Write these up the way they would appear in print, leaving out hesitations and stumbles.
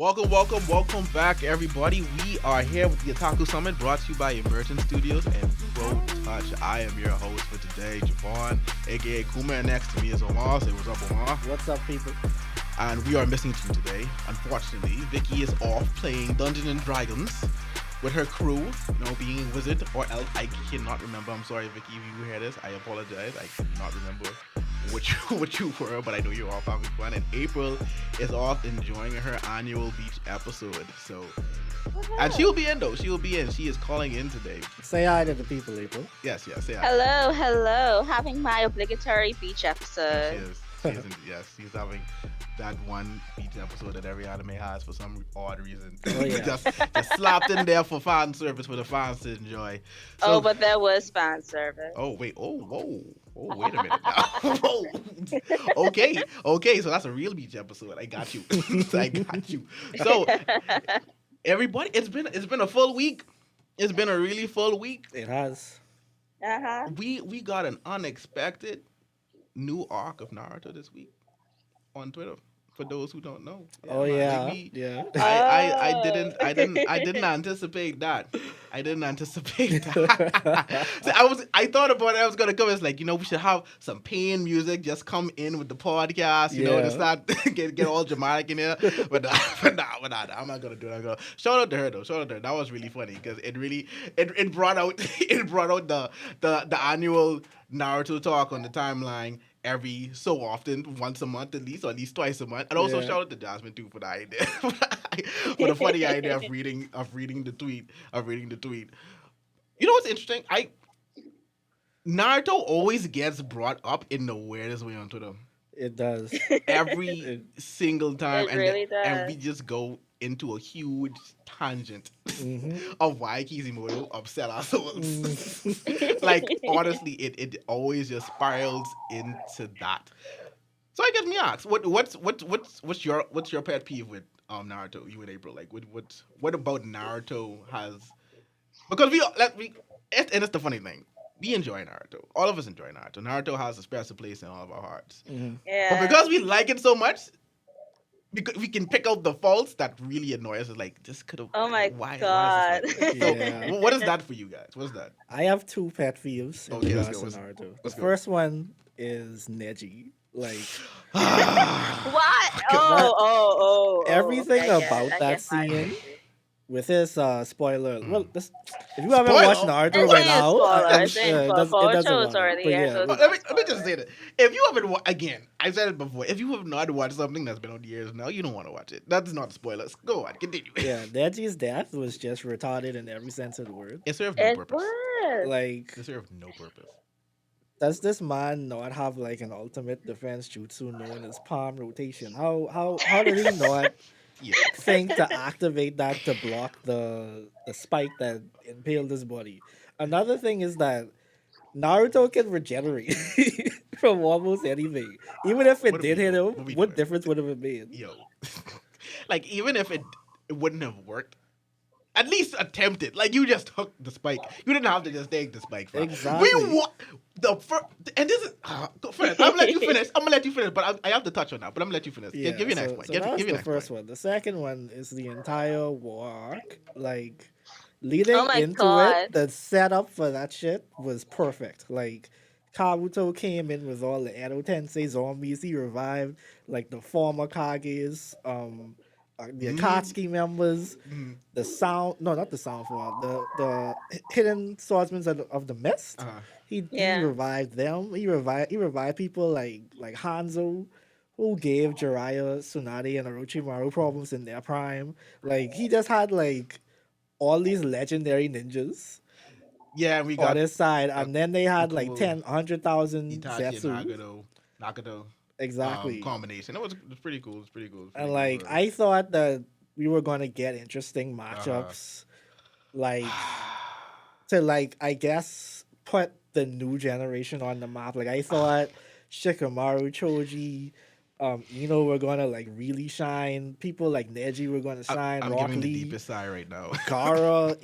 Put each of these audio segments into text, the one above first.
Welcome back, everybody. We are here with the Otaku Summit, brought to you by Emergent Studios and Pro Touch. I am your host for today, Javon, aka Kuma, and next to me is Omar. Say what's up, Omar. What's up, people? And we are missing two today. Unfortunately, Vicky is off playing Dungeons and Dragons with her crew, being a wizard or elf. I cannot remember. I'm sorry, Vicky, if you hear this. I apologize. I cannot remember what you were, but I know you're off having fun. And April is off enjoying her annual beach episode. So, and she'll be in though. She'll be in. She is calling in today. Say hi to the people, April. Yes, say hi. Hello. Having my obligatory beach She episode. is. Yes, she's having that one beach episode that every anime has for some odd reason. Oh, yeah. just slapped in there for fan service for the fans to enjoy. So, But there was fan service. oh wait, whoa, wait a minute now. Whoa. Okay, so that's a real beach episode. I got you. So everybody, it's been a full week. It's been a really full week. It has. We got an unexpected new arc of Naruto this week on Twitter. For those who don't know. Oh yeah, like me, yeah. I didn't anticipate that. I didn't anticipate that. So I thought about it. I was gonna come. It's like, we should have some pain music just come in with the podcast. To start get all dramatic in here. But nah, I'm not gonna do that. Shout out to her though. That was really funny because it brought out the annual Naruto talk on the timeline every so often, once a month at least, or at least twice a month. And also shout out to Jasmine too for the idea, for the funny idea of reading the tweet. You know what's interesting? Naruto always gets brought up in the weirdest way on Twitter. It does. Every single time, It really does. and we just go into a huge tangent of why Kizimoto upset ourselves. Like honestly, it always just spirals into that. So I guess me ask, what's your pet peeve with Naruto? You and April, like what about Naruto has? Because and it's the funny thing. We enjoy Naruto. All of us enjoy Naruto. Naruto has a special place in all of our hearts. Yeah. But because we like it so much, because we can pick out the faults that really annoy us. It's like, this could have. Oh my why God. is this like this? So, what is that for you guys? What is that? I have two pet peeves in Okay, let's regards go. to Naruto. Let's The go. first one is Neji. Like What? Oh. everything I get about it. I that get why. scene with his spoiler. Well, if you haven't Spoiler? watched Naruto It's right a now, spoiler. I'm It's sure a it spoiler. doesn't For want shows it. already, But yeah, yeah, so but- Let me just say that. If you haven't, again, I said it before. If you have not watched something that's been on years now, you don't want to watch it. That's not spoilers. Go on, continue. yeah, Neji's death was just retarded in every sense of the word. It served no It purpose. was. Like, It served no purpose. does this man not have like an ultimate defense jutsu known as palm rotation? How did he not Yeah. think to activate that to block the spike that impaled his body? Another thing is that Naruto can regenerate from almost anything. Even if it What are did we hit doing? him, What are we what doing? difference would have it made? Yo. Like, even if it wouldn't have worked, at least attempt it. Like, you just hooked the spike. You didn't have to just take the spike. Fam. Exactly. And this is go first. I'm gonna let you finish. But I have to touch on that. But I'm gonna let you finish. Yeah, give your next so, point. So Give that's your the next first point. one. The second one is the entire war arc. Like leading Oh my into God. it, the setup for that shit was perfect. Like Kabuto came in with all the Edo Tensei zombies. He revived like the former Kages, the Akatsuki members, the sound no, not the sound form, the hidden swordsmen of the mist. Uh-huh. He Yeah. revived them. He revived people like Hanzo, who gave Jiraiya, Tsunade, and Orochimaru problems in their prime. Like he just had like all these legendary ninjas Yeah, we on got his side, and then they had like Itachi 100,000 Itachi and Zetsu. Nagato Exactly. combination. It was pretty cool. It's pretty cool. And like I thought that we were gonna get interesting matchups, like to like I guess put the new generation on the map. Like I thought Shikamaru, Choji, were gonna like really shine. People like Neji were gonna shine. I'm Rock giving the Lee, deepest sigh right now. Gara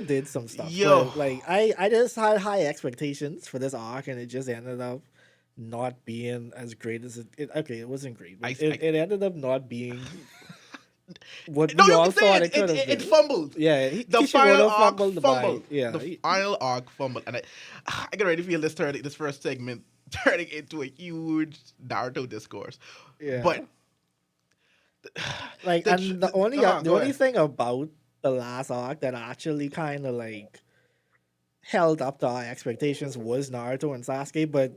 did some stuff. Yo. But, like I just had high expectations for this arc, and it just ended up not being as great as it. Okay, it wasn't great, but it ended up not being what No, we you all can say thought it. it could have It been. fumbled. Yeah, The final Kishimoto arc fumbled the bag. fumbled. Yeah, The final arc fumbled, and I can already feel this first segment turning into a huge Naruto discourse. yeah. But Like, the, and the only go the only ahead. thing about the last arc that actually kind of like held up to our expectations was Naruto and Sasuke, but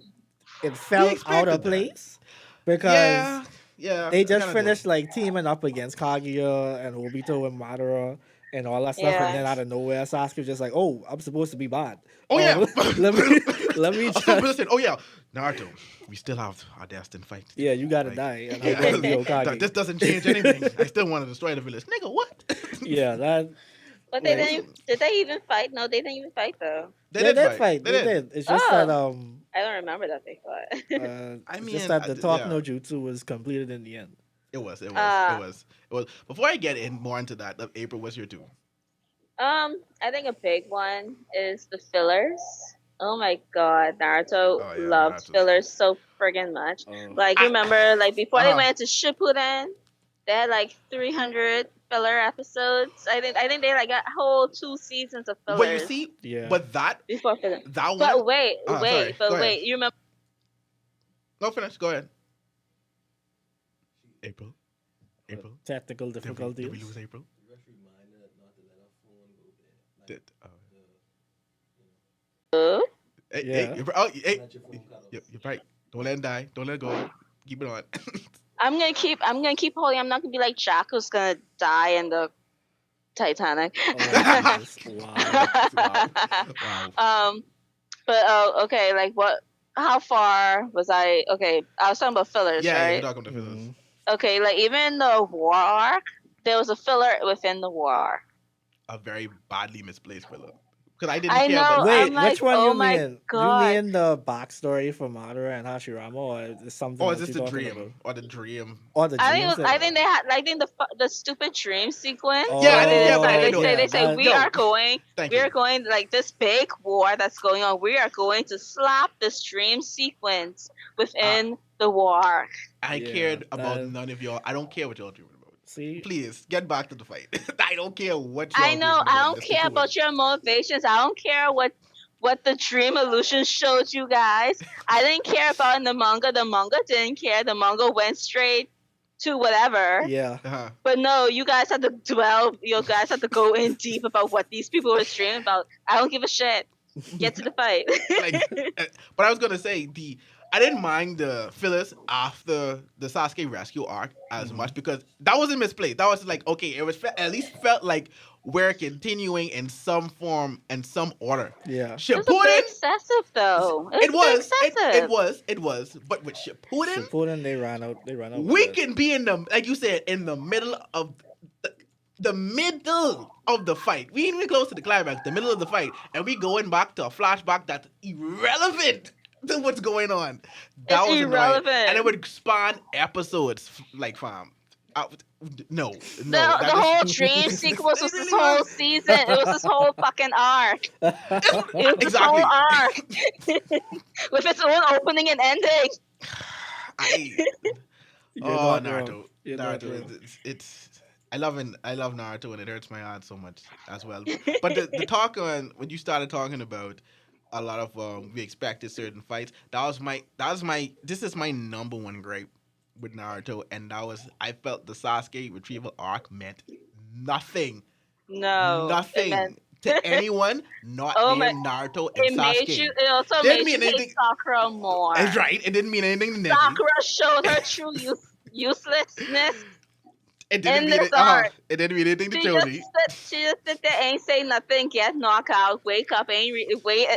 it We felt out of expected that. place because Yeah, yeah, they I just kind of did. finished like teaming up against Kaguya and Obito and Madara and all that stuff, and Yeah. then out of nowhere, Sasuke was just like, "Oh, I'm supposed to be bad. Oh yeah. Let me let me Some people just said, "Oh yeah, Naruto, we still have our destined fight." yeah, you gotta Like, die, and I'm yeah, gonna be Hokage." this doesn't change anything. I still want to destroy the village, nigga. What? Yeah, that But they like didn't. Did they even fight? No, they didn't even fight though. They they did did fight. fight. They They did. did. It's just that Oh, I don't remember that they fought. I it's just mean, that the talk yeah. no jutsu was completed in the end. It was. It was. It uh, was. It was. Before I get in more into that, April, what's your two? I think a big one is the fillers. Oh my god, Naruto Oh yeah, loved Naruto's. fillers so friggin' much. Oh, Like, I, remember, like before they uh-huh. went to Shippuden, they had like 300 filler episodes. I think they like got whole 2 seasons of But you fillers see, yeah. but before filler. that one. But wait, Sorry. Go ahead. you remember? No, finish. Go ahead. April. April. Technical Did we difficulties. lose April? Did, Uh, hey, Yeah. you're right. Don't let him die. Don't let it go. Keep it on. I'm gonna keep holding. I'm not gonna be like Jack, who's gonna die in the Titanic. Oh, Jesus. Wow. Wow. But okay, like what? How far was I? Okay, I was talking about fillers, Yeah, right? you're talking to fillers. Mhm. Okay, like even the war arc, there was a filler within the war arc. A very badly misplaced filler. Because I didn't I care know. about. Wait, I'm like, which one oh you my mean? god. You mean the backstory for Madara and Hashirama, or is it something Or else is this you're the talking dream? about? Or the dream? Or the I dreams? think I think they had like in the stupid dream sequence. Yeah, I where didn't they care about decide- any they of say that. they say That- we Yo, are going Thank we you. are going like this big war that's going on. We are going to slap this dream sequence within the war. I Yeah, cared about that- none of y'all. I don't care what y'all dreaming about. See, Please get back to the fight. I don't care what y'all. I know. dreaming I about. don't Just care keep it about your motivations. I don't care what the dream illusion showed you guys. I didn't care about in the manga. The manga didn't care. The manga went straight to whatever. yeah. Uh-huh. But no, you guys had to dwell. You guys had to go in deep about what these people were streaming about. I don't give a shit. Get to the fight. But I was gonna say I didn't mind the fillers after the Sasuke rescue arc as Mhm. much because that wasn't misplaced. That was like okay, it was at least felt like we're continuing in some form and some order. Yeah. It was a bit Shippuden, excessive, though. it was, excessive. it was. But with Shippuden, Shippuden, they ran out. we with it. can be in the like you said in the middle of the middle of the fight. We ain't even close to the climax, the middle of the fight, and we going back to a flashback that's irrelevant to what's going on. That It's was annoying. irrelevant. And it would spawn episodes like fam. No, The that is- whole dream sequence was It this really whole was. season. It was this whole fucking arc. It was this Exactly. whole arc. With its own opening and ending. You're Oh, not Naruto. wrong. You're not Naruto. wrong. It's I love Naruto and it hurts my heart so much as well. But the talk on when you started talking about a lot of we expected certain fights, this is my number one gripe with Naruto, and I felt the Sasuke retrieval arc meant nothing. No. Nothing It meant to anyone not Oh named my- Naruto and it made Sasuke. you. It also Didn't made you mean hate anything- Sakura more. That's right. It didn't mean anything to Neji. Sakura showed her true uselessness. It didn't in mean this it. arc. It didn't mean anything to She just, Choji. she just sit there, ain't say nothing, get knocked out, wake up, wait.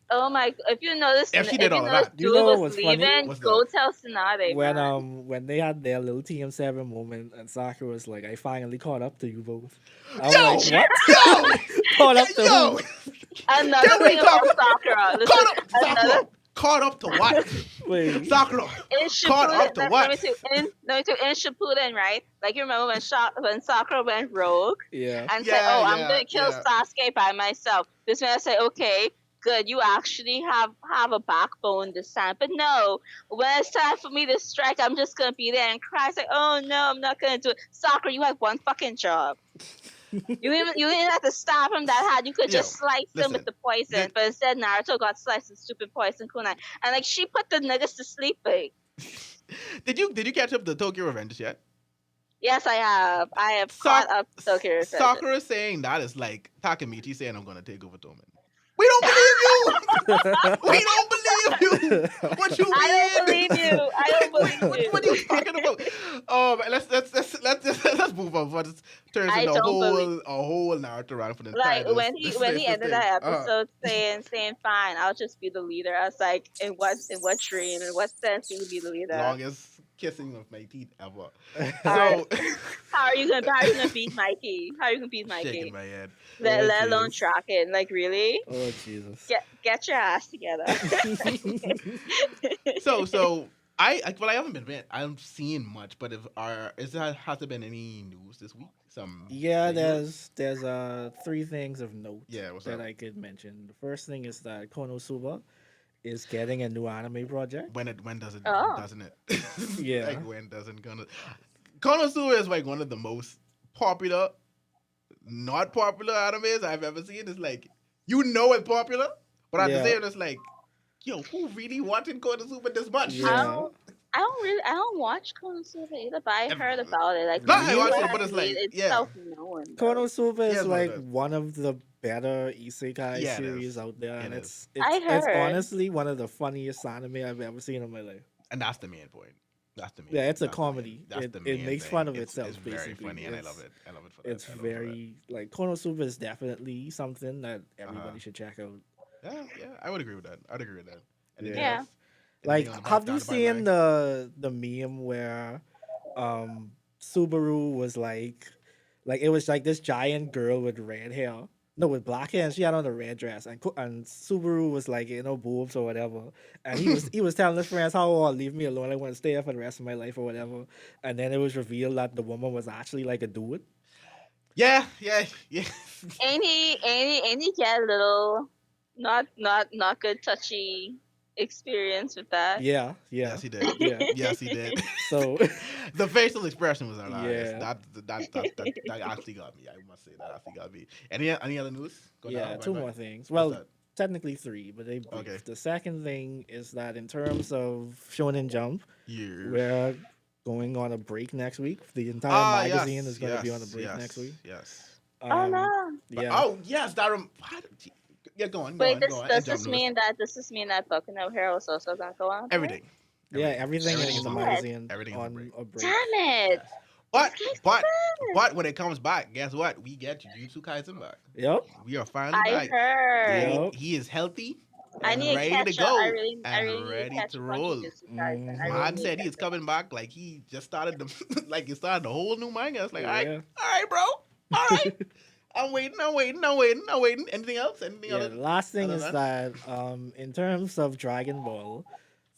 Oh my! If you notice, If she did all of notice that. You dude know was what's funny? leaving, What's go that? tell Tsunade. man. When they had their little TM7 moment and Sakura was like, "I finally caught up to you both." I'm Yo! like, "What? Yo! Caught up to Yo! who?" Another Can we thing talk- about Sakura. Listen, Caught up, another Sakura. Caught up to what? Wait. Sakura. in Caught up to Shippuden, what? let me tell you, in Shippuden, right? Like you remember when Sakura went rogue Yeah. and said, Yeah, "Oh, I'm yeah, gonna kill yeah. Sasuke by myself." This man said, "Okay." good. You actually have a backbone this time. But no, when it's time for me to strike, I'm just gonna be there and cry. It's like, oh no, I'm not gonna do it. Sakura, you had one fucking job. You didn't have to stop him that hard. You could Yo, just slice him with listen. the poison. Did, But instead, Naruto got sliced with stupid poison kunai. And like she put the niggas to sleep. Like, did you catch up the Tokyo Revengers yet? yes, I have. I have Sak- caught up to Tokyo Revengers. Sakura saying that is like Takemichi saying I'm gonna take over Tomen. We don't believe you. We don't believe you. What you mean? I don't believe you. I don't believe you. What are you talking about? Let's move on. But it turns I into don't believe. a whole Naruto run for the Like entire when he ended that thing. episode saying fine, I'll just be the leader. I was like, in what dream, in what sense you would be the leader? Longest kissing of my teeth ever. Alright. So How are you gonna beat Mikey? How are you gonna beat shaking Mikey? my head. Let alone jeez. track it. Like really? Oh Jesus. Get your ass together. So I haven't been I haven't seen much, but has there been any news this week? Some Yeah, big news? there's three things of note Yeah, what's that up? I could mention. The first thing is that Konosuba is getting a new anime project. When does it Oh. doesn't it? Yeah. Like when doesn't Konosuba is like one of the most popular, not popular animes I've ever seen. It's like it's popular, but at the Yeah. same time, it's like, yo, who really wanted Konosuba this much? Yeah. I don't watch Konosuba either, but I heard about it. Like No, I watched it, really? but it's like, it's yeah. self-known. Konosuba Yeah, is it's like one of those. one of the better isekai Yeah, it series is. out there, It and is. I it's heard. honestly one of the funniest anime I've ever seen in my life. And that's the main point. That's the main. Yeah, it's a that's the main- comedy. That's It- the it main makes thing. fun of It's- itself, It's very basically. funny, and I It's- love it. I love it for that. It's I love it for that. very like Konosuba is definitely something that everybody should check out. Yeah, I would agree with that. I'd agree with that. Anything Yeah. else? Like, Anything on the have down you the seen pipeline? the meme where Subaru was like it was like this giant girl with red hair, no, with black hair, and she had on a red dress, and Subaru was like, boobs or whatever, and he was telling his friends how, oh, leave me alone, I want to stay here for the rest of my life or whatever, and then it was revealed that the woman was actually like a dude. Yeah. Ain't he get a little not good touchy experience with that? Yeah. Yes, he did. Yeah. Yes, he did. So The facial expression was hilarious. Yeah. That actually got me. I must say that actually got me. Any other news? Go yeah, down, two bye-bye. more things. What's Well, that? technically three, but they brief. Okay. The second thing is that in terms of Shonen Jump, Yeah. we're going on a break next week. The entire magazine is going to be on a break next week. Yes. Oh no. But- Yeah. Oh yes, yeah, go on. Wait, go does on. this Jump news. mean that Boku no Hero is also gonna go on? Everything? Yeah, everything in the Everything's on magazine Everything's on on break. a break. Damn it! Yes. But when it comes back, guess what? We get Jujutsu Kaisen back. Yep. We are finally I back. heard. Yep. He is healthy I and need to ready catch to go. up. I really and need ready to catch to up on roll. Jujutsu Kaisen. I Mhm. really Man need said to he is catch up. coming back like he just started he started the whole new manga. It's like, Yeah. all right, bro. All right. I'm waiting. Anything else? Anything Yeah, else? the last thing other is than that in terms of Dragon Ball,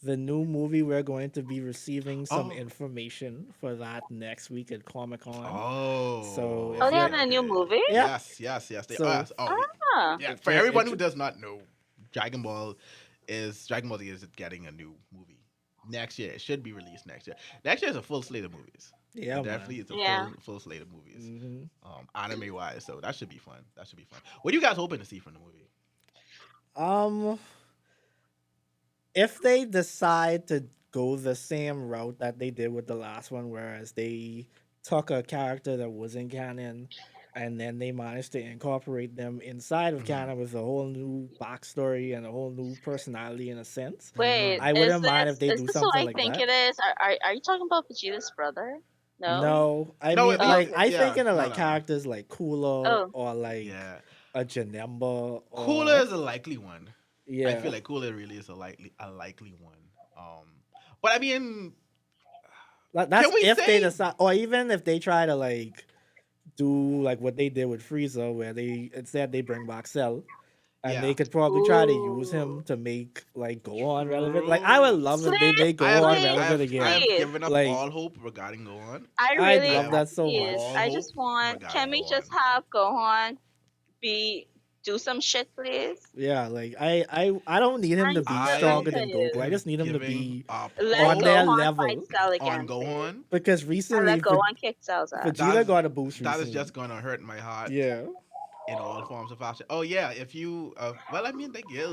the new movie, we're going to be receiving some Oh. information for that next week at Comic-Con. Oh. So if Oh, they you're- have a new movie? Yeah. Yes. They So- are. Huh. Yeah, If for you're everyone who inter- does not know, Dragon Ball Z is getting a new movie next year. It should be released next year. Next year is a full slate of movies. Yeah, It definitely is a Yeah. full slate of movies, hmm anime wise. So that should be fun. What are you guys hoping to see from the movie? If they decide to go the same route that they did with the last one, whereas they took a character that wasn't canon and then they managed to incorporate them inside of Mhm. canon with a whole new backstory and a whole new personality in a sense. Wait, I wouldn't mind is if they is do this who something I like think that. it is? Are you talking about Vegeta's brother? No. No, I No, mean, it- like, I yeah, thinking of no, like no. characters like Cooler Oh. or like Yeah, a Janemba. Or, Cooler is a likely one. yeah. I feel like Cooler really is a likely one. But I mean, That's Can we if say- they decide, or even if they try to like do like what they did with Frieza, where they instead they bring back Cell, and Yeah. they could probably try to use him Ooh. to make like Gohan relevant. Like I would love if they make I have, Gohan Please, relevant I again. have please. given up Like- all hope regarding Gohan. I I'd really love that so please, much. All I hope just want. regarding Can we just Gohan. have Gohan do some shit, please. Yeah, like I don't need him to I'm be sick stronger of than I Goku. I you. am just need him to giving be up Let on their hope Gohan fight level. Cell on again, please. Gohan. Because And recently, let Gohan kick Cell's ass. That Vegeta is got a boost that is recently. just gonna hurt my heart Yeah, in all forms of action. Oh yeah, if you well, I mean, like, yeah,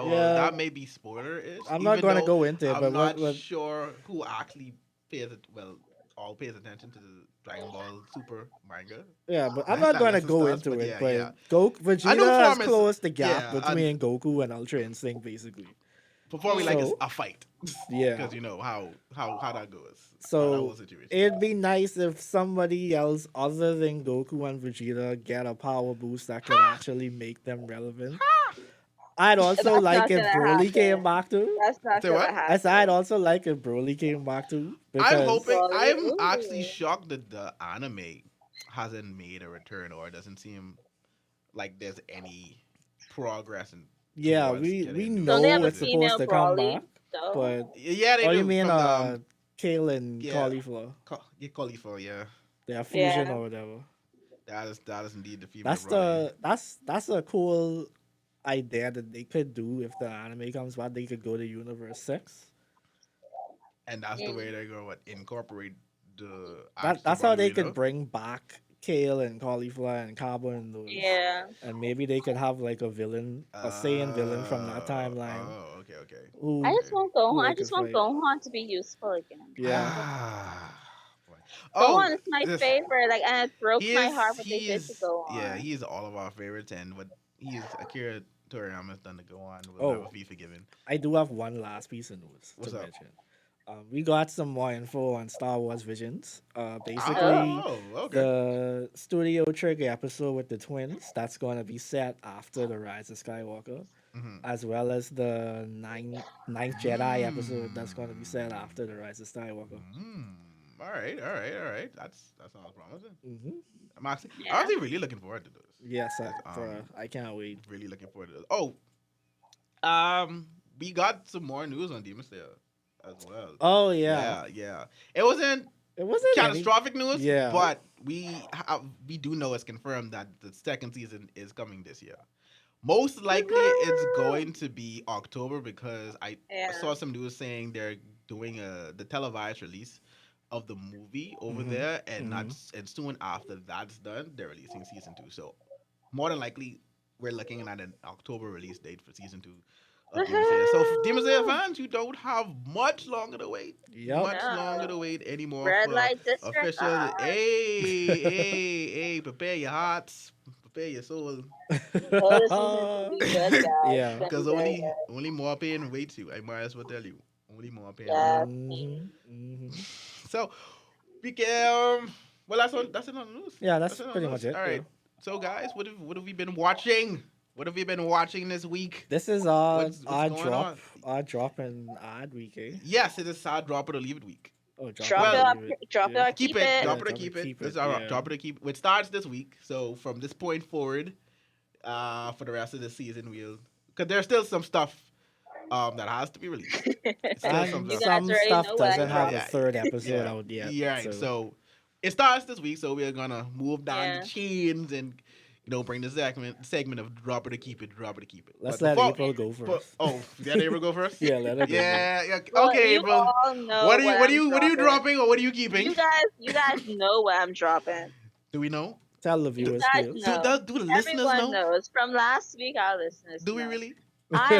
yeah. that may be spoiler-ish, I'm not even gonna though go into it, I'm but not what sure who actually pays it. Well, all pays attention to the Dragon Ball Super manga yeah, but I'm that, not that gonna listens go to us. into But it. yeah, But yeah, a new Vegeta has form is closed the gap yeah. And between Goku and Ultra Instinct, basically. before we like Mm. is So a fight, yeah, because you know how that goes, how that whole so situation it'd goes. be nice if somebody else other than Goku and Vegeta get a power boost that could actually make them relevant. I'd also That's like not if gonna Broly came happen. back too. That's not Say gonna what? I said I'd happen. also like if Broly came back too I'm because hoping. Broly, I'm actually ooh. shocked that the anime hasn't made a return, or it doesn't seem like there's any progress yeah, towards we getting new Don't they have know a it's seasons. supposed female to come Broly back, though? but Yeah, they oh, you do mean from the Kale and yeah, Cauliflower, yeah, cauliflower. Yeah, their fusion Yeah. or whatever. that is indeed the female That's Broly, that's a cool idea that they could do if the anime comes back. They could go to Universe 6. and that's the way Mm. they're going to incorporate the actual That's how Broly they we could know. bring back Kale and Cauliflower and Cabo and those. Yeah. And maybe they could have like a villain, a Saiyan villain from that timeline Okay, okay, I who just okay. want Gohan. they I could just want fight. Gohan to be useful again. That's Yeah. it. Boy. Oh, Gohan is my this favorite. Like, and it broke he my is heart what they he did to is yeah, Gohan. he is all of our favorites, and what he is Akira Toriyama's done to go on will never Oh, be forgiven. I do have one last piece of news to What's up? mention. We got some more info on Star Wars Visions. Oh. Basically, Okay. the Studio Trigger episode with the twins that's going to be set after the Rise of Skywalker, Mm-hmm. as well as the ninth Jedi episode that's going to be set after the Rise of Skywalker. All right, all right, all right. That sounds promising. Hmm. I'm Yeah. actually really looking forward to this. Yes, Like, I can't wait. really looking forward to this. Oh, we got some more news on Demon Slayer as well. Oh yeah, Yeah, yeah. It wasn't it wasn't any. catastrophic news, Yeah, but we do know it's confirmed that the second season is coming this year. Most likely, it's Woohoo! going to be October because I Yeah. saw some news saying they're doing the televised release of the movie over hmm there, and not hmm and soon after that's done, they're releasing season 2. So more than likely, we're looking at an October release date for season 2 of Demon Slayer. So for Demon Slayer Woohoo! fans, you don't have much longer to wait. Yep. Much longer No. to wait anymore Red for light district. official. Ah. Hey, prepare your hearts, prepare your soul. Oh, this season's gonna be good, guys. It's Yeah. gonna be Because very good. only more pain waits you. I might as well tell you. Only more pain waits Yes. Hmm. you. So we can. Well, that's it on the news. Yeah, That's that's it on pretty the much news. it. All Yeah. right. So guys, what have we been watching? What have you been watching this week? This is What's going on? our drop and odd week, eh? Yes, it is sad drop it or leave it week. Oh, drop it Drop or it Well, up. leave it. Drop it Yeah. or keep keep it, it. drop Yeah, it or drop keep it, it. keep This it. is our Yeah. drop it or keep it. It starts this week. So from this point forward, for the rest of the season, we'll because there's still some stuff that has to be released. Still some And You stuff. guys some already stuff know what doesn't I'm have a Yeah, dropping. third episode yeah, out yet. yeah. Right. So So it starts this week. So we're gonna move down the Yeah. chains and bring the segment of drop it or keep it, drop it or keep it. let's But let before, April go but first. let April go first. Yeah, let her go first. Yeah, yeah. Well, Okay, you April. all know what I'm What are you dropping. dropping or what are you keeping? You guys know what I'm dropping. Do we know? Tell the You Do, viewers, guys please. know. do the listeners Everyone know? knows. From last week, our listeners Do we know. really? I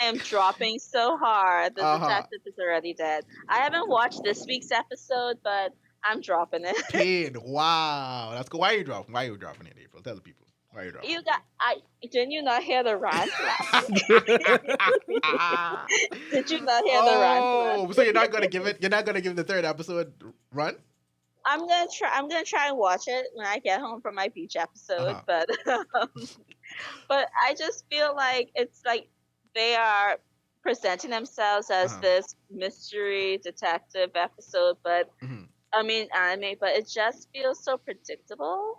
am dropping so hard that Uh the huh. detective is already dead. I haven't watched this week's episode, but I'm dropping it. Pain. Wow. That's cool. Why are you dropping? Why are you dropping it, April? Tell the people. Why are you dropping You got I didn't you not hear the rant last week? Did you not hear the rant last Oh, so you're week? not gonna give it? You're not gonna give the third episode run? I'm gonna try and watch it when I get home from my beach episode, Uh-huh. but I just feel like it's like they are presenting themselves as Uh-huh. this mystery detective episode, but Mhm. I mean anime, but it just feels so predictable.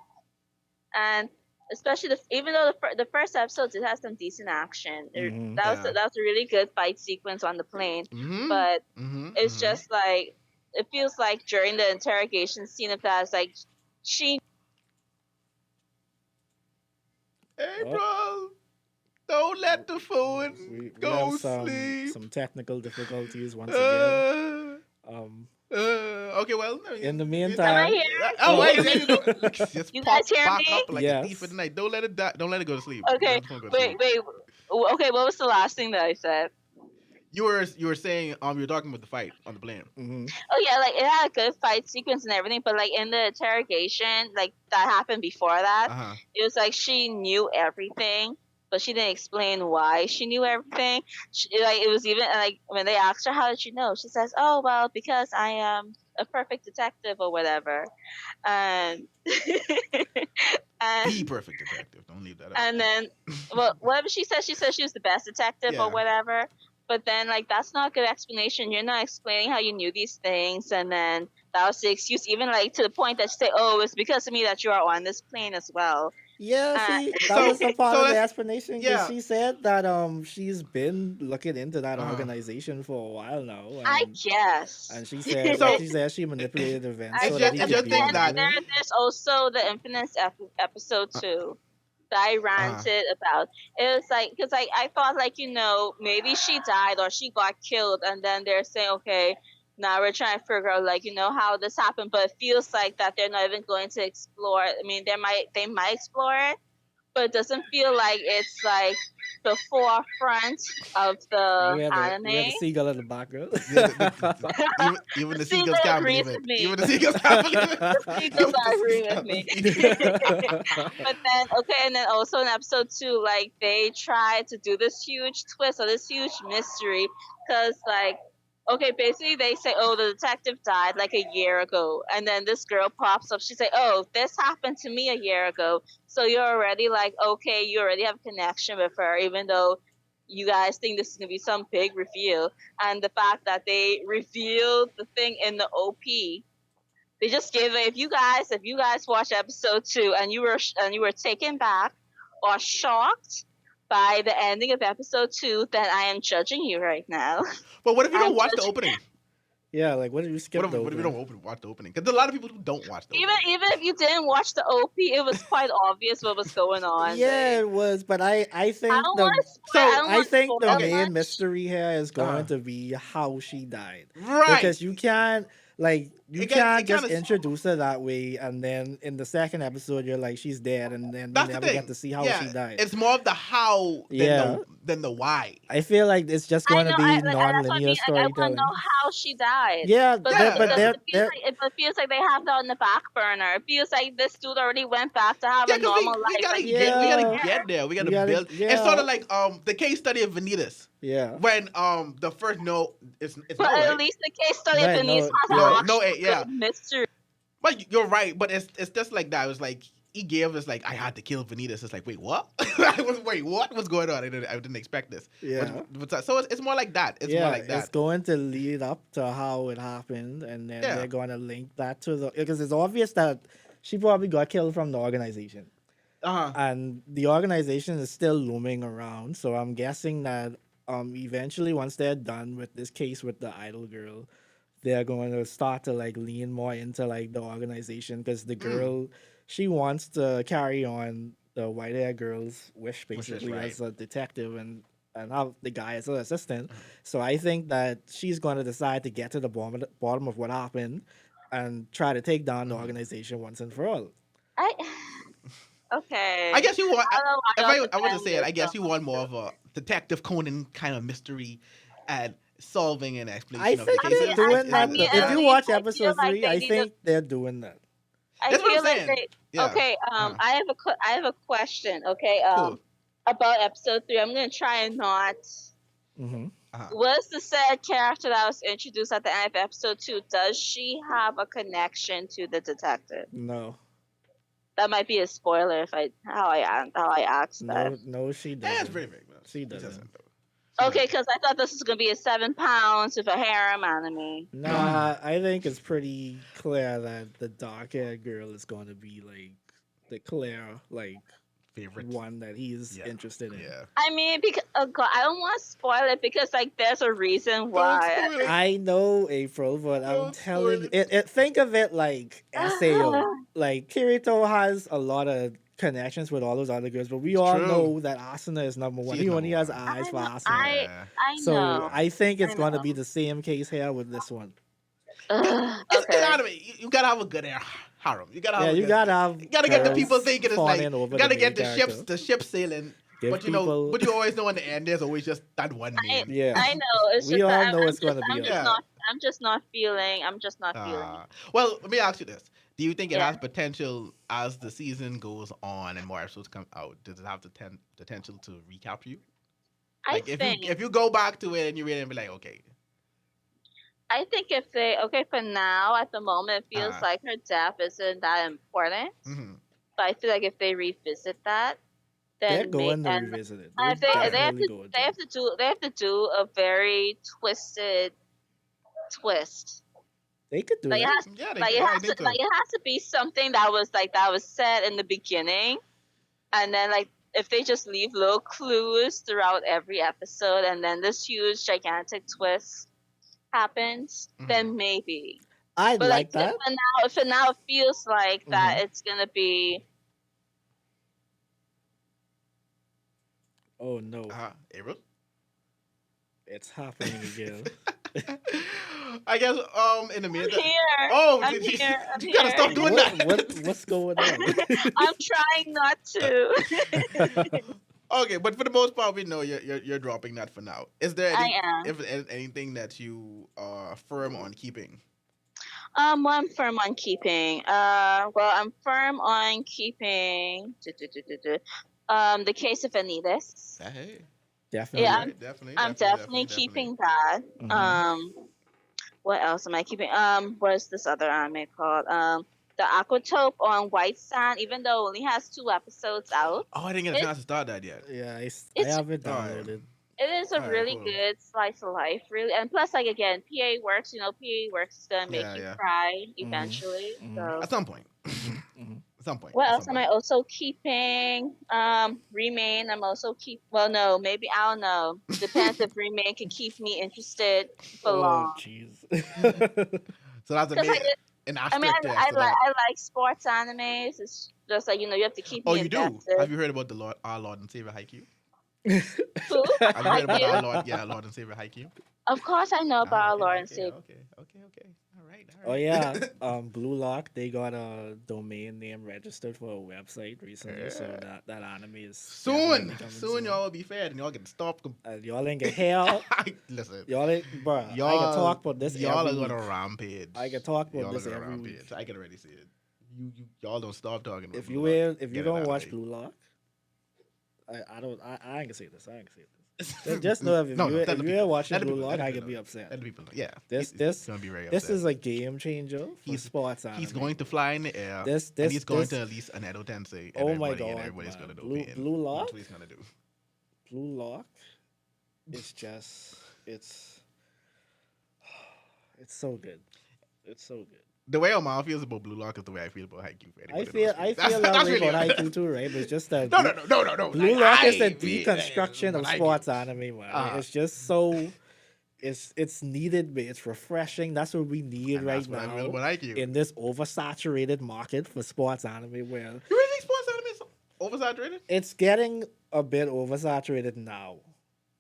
And especially even though the first episode did have some decent action, Mhm. Yeah. that was a really good fight sequence on the plane, Mhm. but Mhm. it's Mhm. just like it feels like during the interrogation scene of that, it's like she April, don't let the phone We go have sleep. some technical difficulties once again. Uh, Um, okay, well, no, in the Am meantime, I here? oh wait, oh, there you go. Just You pop guys hear back me? up like a thief in the yes. night. Don't let it die. Don't let it go to sleep. Don't Okay. let the phone go to Wait, sleep. wait. Okay, what was the last thing that I said? You were saying you were talking about the fight on the plane. Hmm. Oh yeah, like it had a good fight sequence and everything, but like in the interrogation, like that happened before that. Uh huh. It was like she knew everything, but she didn't explain why she knew everything. Like it was even like when they asked her, "How did you know?" She says, "Oh well, because I am a perfect detective or whatever." And The and perfect detective. Don't leave that out. and then, well, whatever she said she was the best detective or Yeah. whatever. But then, like, that's not a good explanation. You're not explaining how you knew these things, and then that was the excuse. Even like to the point that you say, "Oh, it's because of me that you are on this plane as well." Yeah, Uh, see, that So was a part of the let's explanation because yeah. she said that she's been looking into that Uh huh. organization for a while now, I and guess. she said So she manipulated events I so that guess, he it's and could just be think on the that. plane. there's also the Infamous episode Uh 2 that I huh. ranted about. It was like because I thought like maybe she died or she got killed, and then they're saying okay. Now we're trying to figure out like how this happened, but it feels like that they're not even going to explore it. I mean, they might explore it, but it doesn't feel like it's like the forefront of the We had anime. the seagull in the background. Yeah, even The the seagulls seagull can't agrees believe it. with me. Even the seagulls can't believe it. The seagulls Even the agree seagulls with can't me. believe it. But then and then also in episode 2, like they try to do this huge twist or this huge mystery, because like okay, basically they say, oh, the detective died like a year ago, and then this girl pops up. She say, oh, this happened to me a year ago. So you're already like, okay, you already have a connection with her, even though you guys think this is gonna be some big reveal. And the fact that they revealed the thing in the OP, they just gave it. If you guys watch episode 2 and you were taken back or shocked by the ending of episode 2, then I am judging you right now. But what if you I'm don't watch the judging. opening? Yeah, like what did you skip the What if you don't opening? watch the opening? Because there's a lot of people who don't watch the Even opening. even if you didn't watch the OP, it was quite obvious what was going on Yeah, there. it was, but I I think don't want to spoil. I So don't I want to think the spoil okay, main much. mystery here is uh, going to be how she died. right. Because you It can't kind just of introduce her that way and then in the second episode you're like she's dead and then you that's the never get thing. to see how Yeah, she died. it's more of the how Yeah. than the why. I feel like it's just I going to know. be That's what I non-linear mean. Like, I want to know storytelling. how she died. Yeah, But there, like, but Yeah, because there, it feels like they have that on the back burner. It feels like this dude already went back to have yeah, a because normal we life. Like gotta he didn't we even gotta yeah, get there. We we gotta gotta, build. It's sort yeah, of like the case study of Vanitas yeah. when the first no it's But no at right. least the case study of No, Venice no, has an yeah. No, actual yeah. good mystery. But you're right. But it's just like that. It was like he gave us like I had to kill Vanitas. It's like wait what? I was wait what was going on? I didn't expect this. Yeah. So it's more like that. It's more Yeah, like it's that. going to lead up to how it happened, and then Yeah. they're going to link that to the because it's obvious that she probably got killed from the organization, Uh huh. and the organization is still looming around. So I'm guessing that eventually once they're done with this case with the idol girl, they're going to start to like lean more into like the organization because the Mm. girl she wants to carry on the white hair girl's wish Which is basically right. as a detective and have the guy as an assistant. So I think that she's going to decide to get to the bottom of what happened and try to take down the Mhm. organization once and for all. I I okay. guess you want. I don't know why If y'all I want to defend say it, this I so guess you much. want more of a Detective Conan kind of mystery and solving an I explanation of the think I cases. they're mean, I, doing I that. mean, Is If at that you least watch I feel episode like three, they I need to. think they're doing that. I that's what I'm feel like saying? they. Yeah. Okay. Uh-huh. I have a question. Okay. Cool. About episode 3, I'm gonna try and not. Hmm. Uh-huh. Was the said character that was introduced at the end of episode 2? Does she have a connection to the detective? No, That might be a spoiler if how I asked that. no, she Yeah, it's doesn't. pretty big. She He doesn't doesn't. though. She Okay, doesn't. because I thought this was gonna be a 7 pounds with a harem anime. Nah, I think it's pretty clear that the dark haired girl is going to be like the clear like Favorite. one that he's Yeah. interested in. Yeah. I mean, because God, I don't want to spoil it because like there's a reason Don't why. spoil it. I know April, but I'm Don't spoil telling you, it. think of it like SAO. Like Kirito has a lot of connections with all those other girls, but we It's all true. know that Asuna is number one. She is He only number has one. eyes I for know. Asuna. Yeah. I So know. I think it's I going to know. be the same case here with this one. It's Okay. anime. You gotta have a good harem. You gotta Yeah, have a you good. gotta have You gotta get the people girls thinking it's like fawning over you the gotta main get character. the ships sailing. Give But you know, people, but you always know in the end there's always just that one I main. yeah, I know. It's we just that all know it's going to be I'm a just Yeah. main. not I'm just not feeling. I'm just not feeling it. Well, let me ask you this: do you think it Yeah. has potential as the season goes on and more episodes come out? Does it have the potential to recapture you? I Like think if you go back to it and you read it and be like, okay, if they for now at the moment it feels uh, like her death isn't that important. mm-hmm. But I feel like if they revisit that, They're then going to revisit it. They I think Alright. definitely going to. they have to do a very twisted twist. They could do Like it that. has Yeah, like I think so. it has to be something that was said in the beginning, and then like if they just leave little clues throughout every episode, and then this huge gigantic twist happens, Mhm. then maybe. I'd But like that. for now, it feels like that Mhm. it's gonna be. Oh no, April. it's happening again. I guess in the I'm meantime. here. Oh, I'm here. I'm you gotta here. stop doing that. What's going on? I'm trying not to. Okay, but for the most part, we know you're dropping that for now. Is there I am. anything that you are firm on keeping? Well, I'm firm on keeping. Well, I'm firm on keeping. The case of Anitas. Hey, Definitely. Yeah, right, definitely, I'm definitely keeping that. Mhm. What else am I keeping? What's this other anime called? The Aquatope on White Sand. Even though it only has 2 episodes out, Oh, I didn't get a it, chance to start that yet. Yeah, I it's have it All right, downloaded. it is a all right, really cool. good slice of life, really. And plus, like again, PA works. You know, PA works is gonna make Yeah, you yeah. cry Mhm. eventually. Mhm. So At some point. Mhm. At some point. what At else some am I point. also keeping? Remain. I'm also Well, no, maybe I don't know. Depends if Remain can keep me interested for Oh long. jeez. So that's Because an I mean, asterisk there after that. I like sports animes. It's just like you have to keep Oh, me you do? invested. Have you heard about our Lord and Savior Haikyuu? Who? Have you heard about our Haikyuu? Lord? Yeah, Lord and Savior Haikyuu. Of course, I know about Okay, Lawrence okay, Savior. okay, okay, okay. All right, all Oh right. yeah, Blue Lock. They got a domain name registered for a website recently, so Yeah. that anime is Soon, definitely coming soon, y'all will be fed and y'all can stop. y'all ain't get hell. Listen, Y'all ain't, bruh. I y'all, can talk about this y'all every are week. gonna rampage. I can talk about Y'all are this gonna every rampage. week. I can already see it. Y'all don't stop talking about If Blue you Lock. ain't, if Get you it don't out watch of Blue Lock, I don't. I ain't gonna say this. I ain't gonna say this. the way. Just know if No, you tell if the you people. ain't watching Let the Blue people. Lock, Let I the can be people know. upset. Let the people know. Yeah, This gonna be very this upset. is a game changer for He's sports anime. he's going to fly in the air. This and he's going this to release an Edo Tensei, and oh my everybody's god, gonna man. know Blue pain. Blue Lock, That's what he's gonna do. Blue Lock. It's just it's so good. It's so good. The way Omar feels about Blue Lock is the way I feel about Haikyuu. For I anybody feel that knows me. that That's way really about Haikyuu too, right? But it's just that no. Blue Like, Lock is the I mean, deconstruction but of Haikyuu. sports anime, man. It's just so it's needed, but it's refreshing. That's what we need And right that's what I feel now about Haikyuu. in this oversaturated market for sports anime, where You really think sports anime is oversaturated? it's getting a bit oversaturated now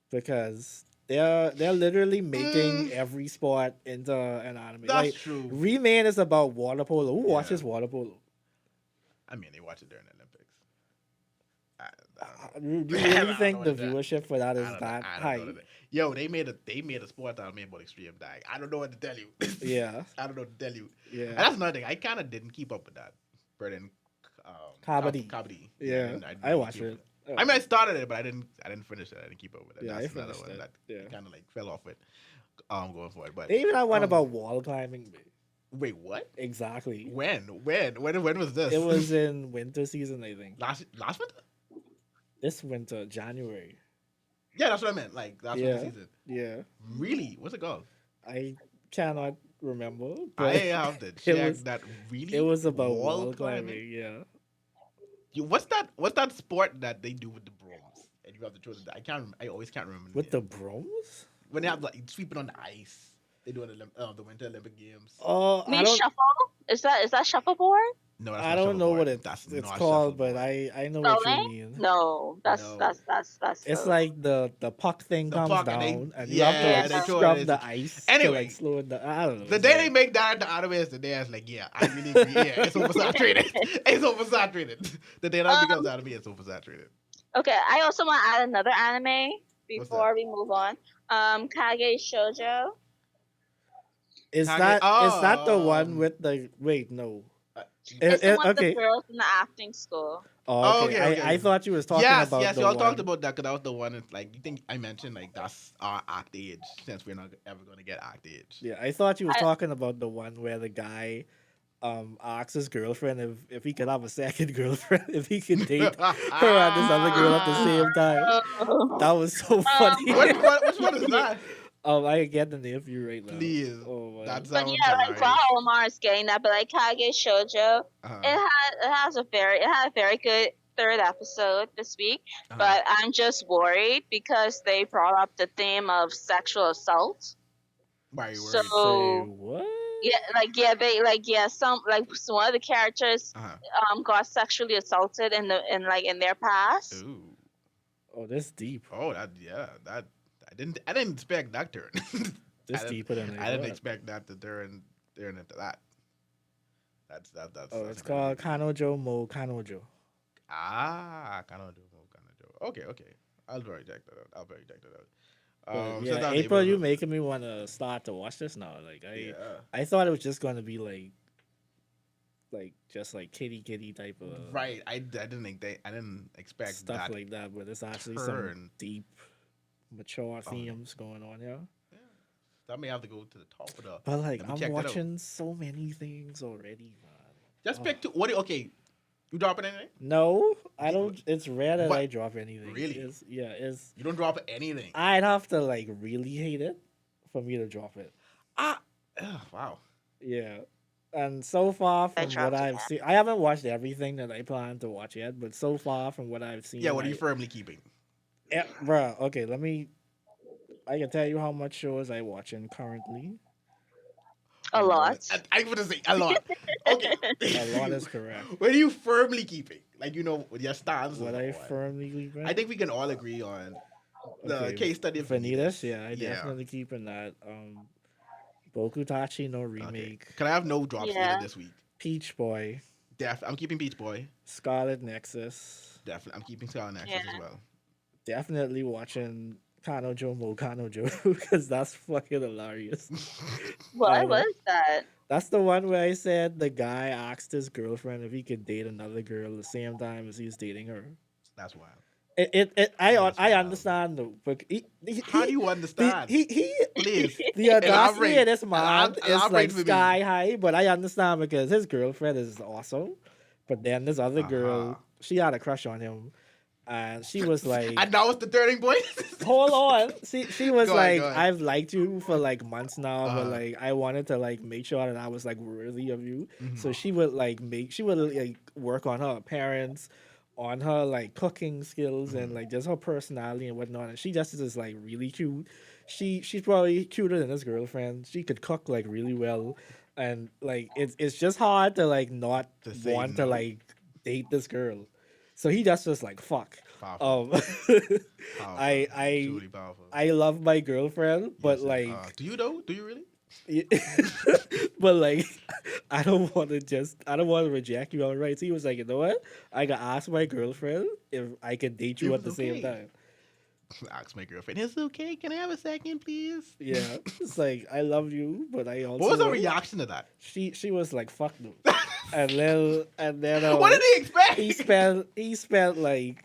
because they're literally making every sport into an anime. That's Like true. Remain is about water polo. Who Yeah. watches water polo? I mean, they watch it during the Olympics. I Do you I really don't think know the what that- viewership for that I is don't know. that I high? don't know. Yo, they made a sport anime about extreme dying. I don't know what to tell you. Yeah, I don't know what to tell you. And yeah. that's another thing. I kind of didn't keep up with that. Burden, Kabaddi. Kabaddi. Yeah, didn't I really watched keep it. up with I mean, I started it, but I didn't finish it. I didn't keep up with it. Yeah, I That's another finished one it. that Yeah. kind of like fell off with. Going for it, but They even had one um, about wall climbing. Babe. wait, what? Exactly. When was this? It was in winter season, I think. last winter. This winter, January. Yeah, that's what I meant. Like last winter Yeah. season. Yeah. Really? What's it called? I cannot remember, I but have to check was- that. Really? it was about wall climbing. climbing? Yeah. What's that sport that they do with the brooms? And you have to throw the. I always can't remember. With the name. brooms? when they have like sweeping on the ice. They doing the Winter Olympic Games. Oh, Me shuffle? Is that shuffleboard? No, that's I not don't know what shuffleboard. That's it's not called, but shuffleboard. I know what you Bowling? mean. No, that's No. that's that's that's It's the like the puck thing The comes puck and they down, and you have to yeah. like they throw it. scrub the ice to Anyway, like slow it down. I don't know. the It's day they like- make that the anime is the day I was like, yeah, I really agree. Yeah, it's oversaturated. It's oversaturated. The day that becomes anime, it's oversaturated. Okay, I also want to add another anime What's before that? we move on. Kage Shoujo. Is Kage- that the one um, with the wait? No. Uh, It's the one with Okay. the girls in the acting school. Oh, okay. okay. I thought you was talking Yes, about yes, the y'all one. talked about that because that was the one. It's like you think I mentioned like that's our act age since we're not ever gonna get act age. Yeah, I thought you was I- talking about the one where the guy asks his girlfriend if he could have a second girlfriend, if he could date her and this other girl at the same time. Oh. That was so funny. Which one is that? I can get the name for you right now. Please. Oh my. That But sounds yeah, like hilarious. while Omar is getting that, but like Kage Shoujo, Uh-huh. it had a very good third episode this week. Uh-huh. But I'm just worried because they brought up the theme of sexual assault. Why are you So worried? Say what? some one of the characters Uh-huh. got sexually assaulted in their past. Ooh. Oh, that's deep. Oh, that I didn't expect that turn. This I deeper than I didn't thought. expect that to turn into that. That's Oh, that's it's crazy. called Kanojo Mo Kanojo. Kanojo. Okay. I'll very check that out. But Since yeah, I was April, able you to- making me want to start to watch this now. Like Yeah. I thought it was just gonna be like just like kitty type of Right. I didn't expect stuff that. like that, but it's actually some turn. deep, mature themes going on here. That may have to go to the top of the. But like Let me I'm check that out. watching so many things already, man. Just pick two. What? Okay. You dropping anything? No, I don't. It's rare that What? I drop anything. Really? It's You don't drop anything. I'd have to like really hate it for me to drop it. Wow. Yeah. And so far from what dropped it I've back. seen, I haven't watched everything that I plan to watch yet, but so far from what I've seen, Yeah. What are you like, firmly keeping? yeah, bruh, okay, I can tell you how much shows I watching currently. A lot. I would say a lot. Okay. A lot is correct. What are you firmly keeping? Like with your stance. What on I what? firmly keep in. I think we can all agree on the Okay, case study of Vanitas, yeah, I Yeah. definitely keeping that. Bokutachi no remake. Can I have no drops Yeah. either this week? Peach Boy, I'm keeping Beach Boy. Scarlet Nexus. Definitely. I'm keeping Scarlet Nexus Yeah. as well. Definitely watching Kanojo Mo Kanojo because that's fucking hilarious. What was that? That's the one where I said the guy asked his girlfriend if he could date another girl at the same time as he's dating her. That's wild. I That's wild. understand though, but How do you understand? Please. the audacity Elaborate. of this man is Elaborate like for me. sky high, but I understand because his girlfriend is awesome, but then this other girl, Uh-huh. she had a crush on him, and she was like, And that was the turning point? hold on. She was Go like, ahead. I've liked you for like months now, but Uh-huh. like I wanted to like make sure that I was like worthy of you. Mhm. So she would like work on her appearance, on her like cooking skills and Mhm. like just her personality and whatnot. And she just is like really cute. She's probably cuter than his girlfriend. She could cook like really well. And like it's just hard to like not To say want to no. like date this girl. So he just was like fuck. Powerful. Powerful. I Truly powerful. I love my girlfriend, but Yes, like, do you though? Do you really? but like, I don't want to reject you outright. So he was like, you know what? I got ask my girlfriend if I can date you It at the was same okay. time. Ask my girlfriend. It's okay. Can I have a second, please? Yeah, it's like I love you, but I also What was her reaction to that? She was like fuck no, and then What did he expect? he spent like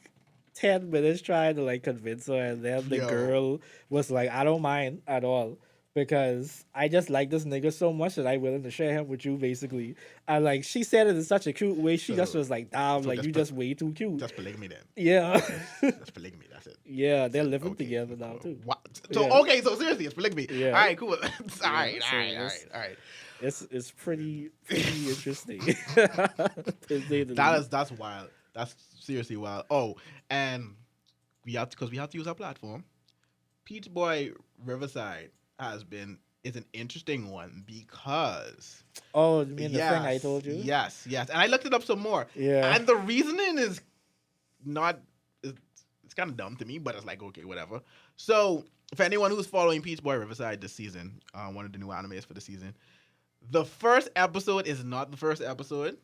10 minutes trying to like convince her, and then the Yo. girl was like, I don't mind at all because I just like this nigga so much that I'm willing to share him with you, basically. And like she said it in such a cute way, she just So- was like, damn, so like that's you po- just way too cute. That's polygamy then. Yeah. That's polygamy. That's it. Yeah, they're living Okay, together now cool. too. What? So Yeah. okay, so seriously, it's polygamy. Yeah. All right, cool. All right, so it's- all right. It's pretty interesting. To say the least. That's wild. That's seriously wild. Oh, and we have to use our platform. Peach Boy Riverside is an interesting one because Oh, you mean the thing I told you? yes, and I looked it up some more, Yeah. and the reasoning is not. It's kind of dumb to me, but it's like okay, whatever. So for anyone who's following Peach Boy Riverside this season, one of the new animes for the season, the first episode is not the first episode,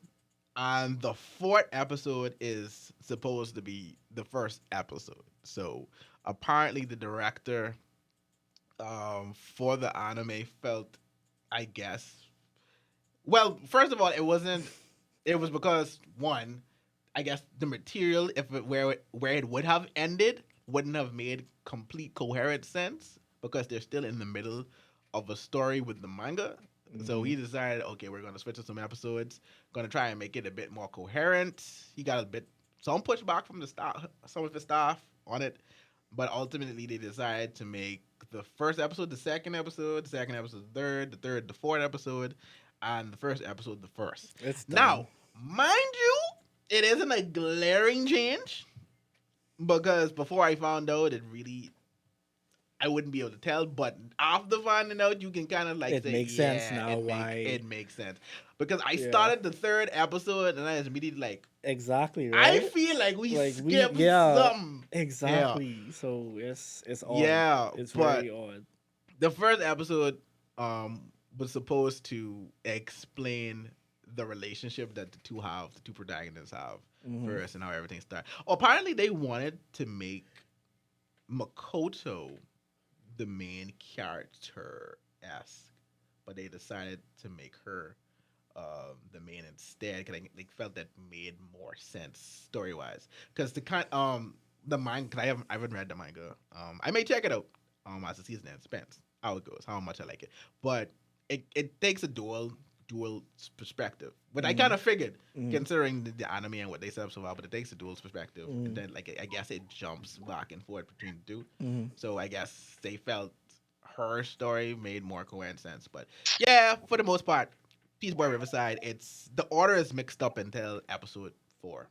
and the fourth episode is supposed to be the first episode. So apparently, the director for the anime felt, I guess. Well, first of all, it wasn't. It was because one, I guess the material, if it, where it would have ended, wouldn't have made complete coherent sense because they're still in the middle of a story with the manga. So he decided, okay, we're gonna switch to some episodes, gonna try and make it a bit more coherent. He got some pushback from the staff, some of the staff on it, but ultimately they decided to make the first episode the second episode, the second episode the third the fourth episode, and the first episode the first. It's dumb. Now, mind you, it isn't a glaring change because before I found out, I wouldn't be able to tell. But after finding out, you can kind of like It say, makes sense now why. It makes sense because I started the third episode and I was immediately like, Exactly, I right? feel like we Like, skipped yeah. something. Exactly. So it's odd. Yeah, It's but very odd. the first episode was supposed to explain the relationship that the two protagonists have first, and how everything started. Apparently, they wanted to make Makoto the main character esque, but they decided to make her the main instead because they felt that made more sense story wise. Because the manga, cause I haven't read the manga. I may check it out as the season ends. Depends how it goes, how much I like it. But it takes a dual perspective. But I kind of figured, considering the anime and what they set up so far, but it takes a dual perspective. And then I guess it jumps back and forth between the two. So I guess they felt her story made more coherent sense. But yeah, for the most part, Peace Boy Riverside, the order is mixed up until episode 4.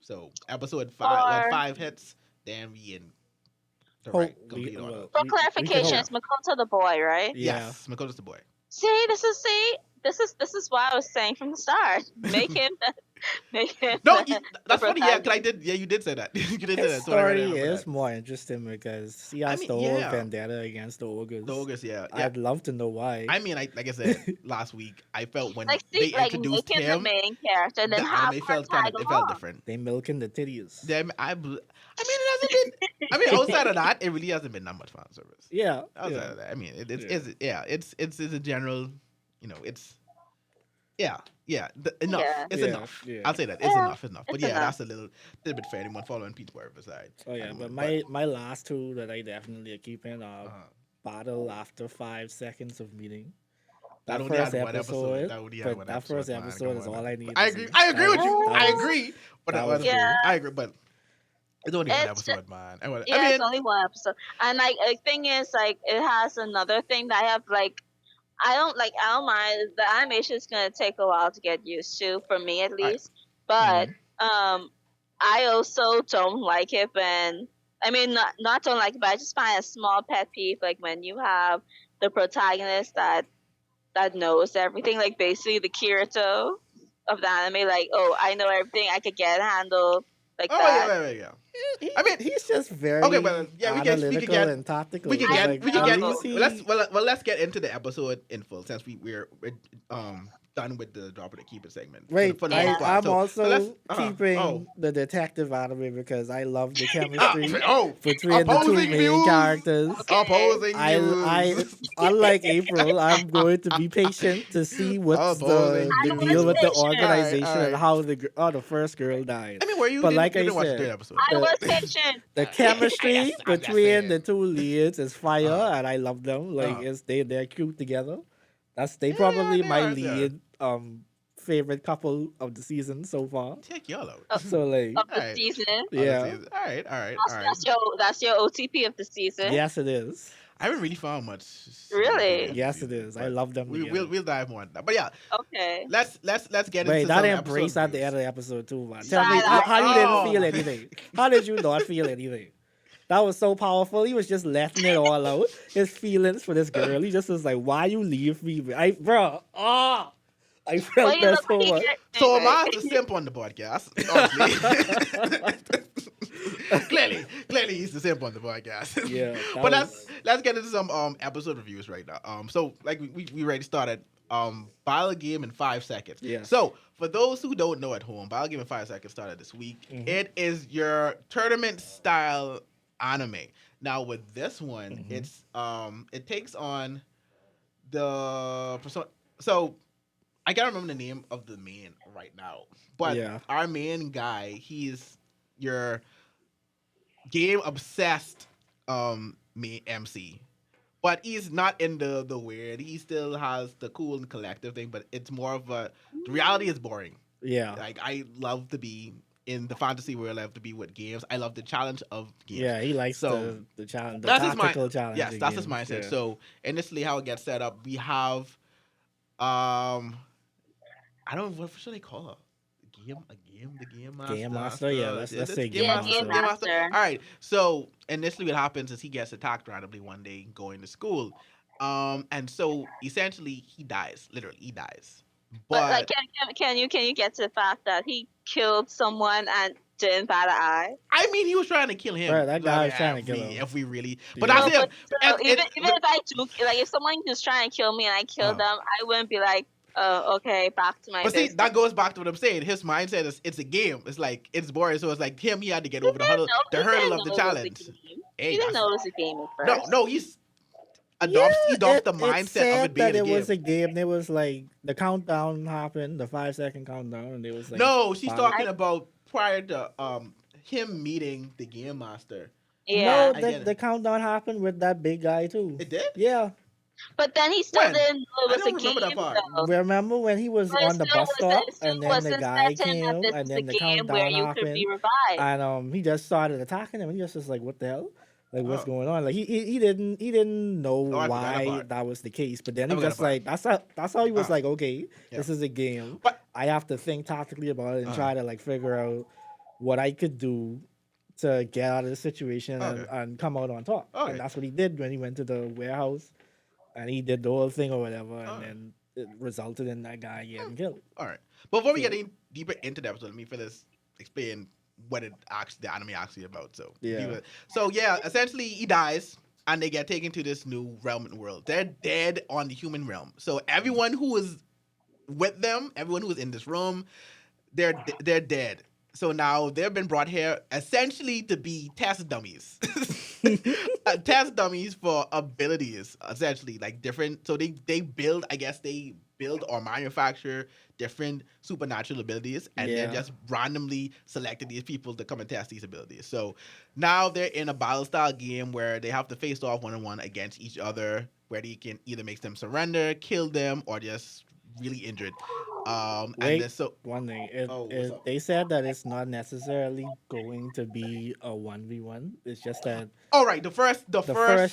So episode 5, when 5 hits, then we in the complete order. For clarification, it's Makoto the boy, right? Yeah. Yes, Makoto's the boy. This is why I was saying from the start. Make him. No, that's funny. Yeah, cause I did. Yeah, you did say that. You did say His that. So I story remember is that. more interesting because he has the whole vendetta against the ogres. The ogres, yeah. I'd love to know why. I mean, like I said last week, I felt when like, they introduced make him, the main character, and then the have anime her tag it felt along. different. They milking the titties. It hasn't been. I mean, outside of that, it really hasn't been that much fan service. Yeah. Outside of that, I mean, it's a general, it's. Yeah, enough. Yeah. It's enough. Yeah. I'll say that. It's enough. But yeah, enough. that's a little bit for anyone following Peach Boy Riverside. Oh yeah, but my last two that I definitely keep in are Battle After 5 Seconds of Meeting. That only had one episode. That first episode is all I need. I agree with you. I agree. But I agree. But it's only one episode, man. It's only one episode. And like the thing is, like it has another thing that I have like. I don't mind. The animation is gonna take a while to get used to, for me at least. But I also don't like it when not don't like it, but I just find a small pet peeve like when you have the protagonist that knows everything, like basically the Kirito of the anime, like, oh, I know everything, I could get handled like that. Yeah. I mean, he's just very analytical and tactical. We can get. Let's get into the episode in full since we're done with the drop of the keep it segment. Wait, I'm also keeping the detective anime because I love the chemistry between the two main characters. Opposing I unlike April, I'm going to be patient to see what's the deal with the organization and how the first girl died. I mean, were you? But like I said, I was patient. The chemistry between the two leads is fire, and I love them. Like they're cute together. They probably my lead favorite couple of the season so far. Check y'all out. So like of the season. Yeah. All right. That's your OTP of the season. Yes, it is. I haven't really found much. Really? Yes, it is. I love them. We'll dive more on that. But yeah. Okay. Let's get into that embrace at the end of the episode too, man. Tell me how you didn't feel anything. How did you not feel anything? That was so powerful. He was just letting it all out. His feelings for this girl. He just was like, "Why you leave me?" Bro, I Well, felt you that look so much. here So am anyway. I the simp on the podcast? Obviously. clearly he's the simp on the podcast. Yeah, that But was let's get into some episode reviews right now. So like we already started. Bile a game in 5 seconds. Yeah. So for those who don't know at home, Bile a game in 5 seconds started this week. Mhm. It is your tournament style anime. Now with this one, Mhm. it's it takes on the persona. So I can't remember the name of the main right now, but Yeah. our main guy, he's your game obsessed MC. But he's not in the weird. He still has the cool and collective thing, but it's more of a the reality is boring. Yeah. Like I love to be in the fantasy world. I love to be with games. I love the challenge of games. Yeah, he likes So, the challenge, the That's his mind. tactical challenge. Yes, that's his mindset. So initially, how it gets set up, we have I don't what should I call her? The game master. Game master, yeah, let's Is say it game master. Game master. All right. So initially, what happens is he gets attacked randomly one day going to school, and so essentially he dies. Literally, he dies. But like, But can you get to the fact that he killed someone and didn't bat an eye? I mean, he was trying to kill him. Right, that guy was Like, trying to if kill we- him. If we really, but Yeah. that's No, him. but still, It- even it- if I do, like, if someone is trying to kill me and I kill them, I wouldn't be like, okay, back to my But see, business. that goes back to what I'm saying. His mindset is it's a game. It's like it's boring. So it's like him. He had to get over the hurdle He of didn't the know it was a challenge. game. Hey, He didn't that's- know it was a game at first. no, he's adopts the mindset of said it being that a it game. was a game. There was like the countdown happened, the 5 second countdown, and it was like No, she's five- talking about prior to him meeting the game master. Yeah, No, I get the it. countdown happened with that big guy too. It did. Yeah, but then he still When? didn't know I it was a don't game. remember that part. Though. remember when he was But it on the still bus stop, it still and then the wasn't guy certain came, that this and is a then the game where countdown you could happened, be revived. and he just started attacking him, and he just was like, "What the hell? Like, what's Oh. going on?" Like he didn't know Oh, I forgot that why part. that was the case, but then I he forgot just that like that's how he was Ah. like, "Okay, Yeah. this is a game. But I have to think tactically about it and Uh-huh. try to like figure out what I could do to get out of the situation Okay. and come out on top." Okay. And that's what he did when he went to the warehouse and he did the whole thing or whatever, and Okay. then it resulted in that guy getting killed. all right. Before we So- get deeper into the episode, let me explain what the anime actually about. So Yeah. So yeah, essentially he dies and they get taken to this new realm and world. They're dead on the human realm. So everyone who is with them, everyone who is in this room, they're dead. So now they've been brought here essentially to be test dummies. Test dummies for abilities, essentially, like different. So they build, I guess they build or manufacture different supernatural abilities, and Yeah. they're just randomly selecting these people to come and test these abilities. So now they're in a battle style game where they have to face off 1-on-1 against each other, where they can either make them surrender, kill them, or just really injured. And Wait. then so One thing, what's up? they said that it's not necessarily going to be a 1v1. It's just that all right, the first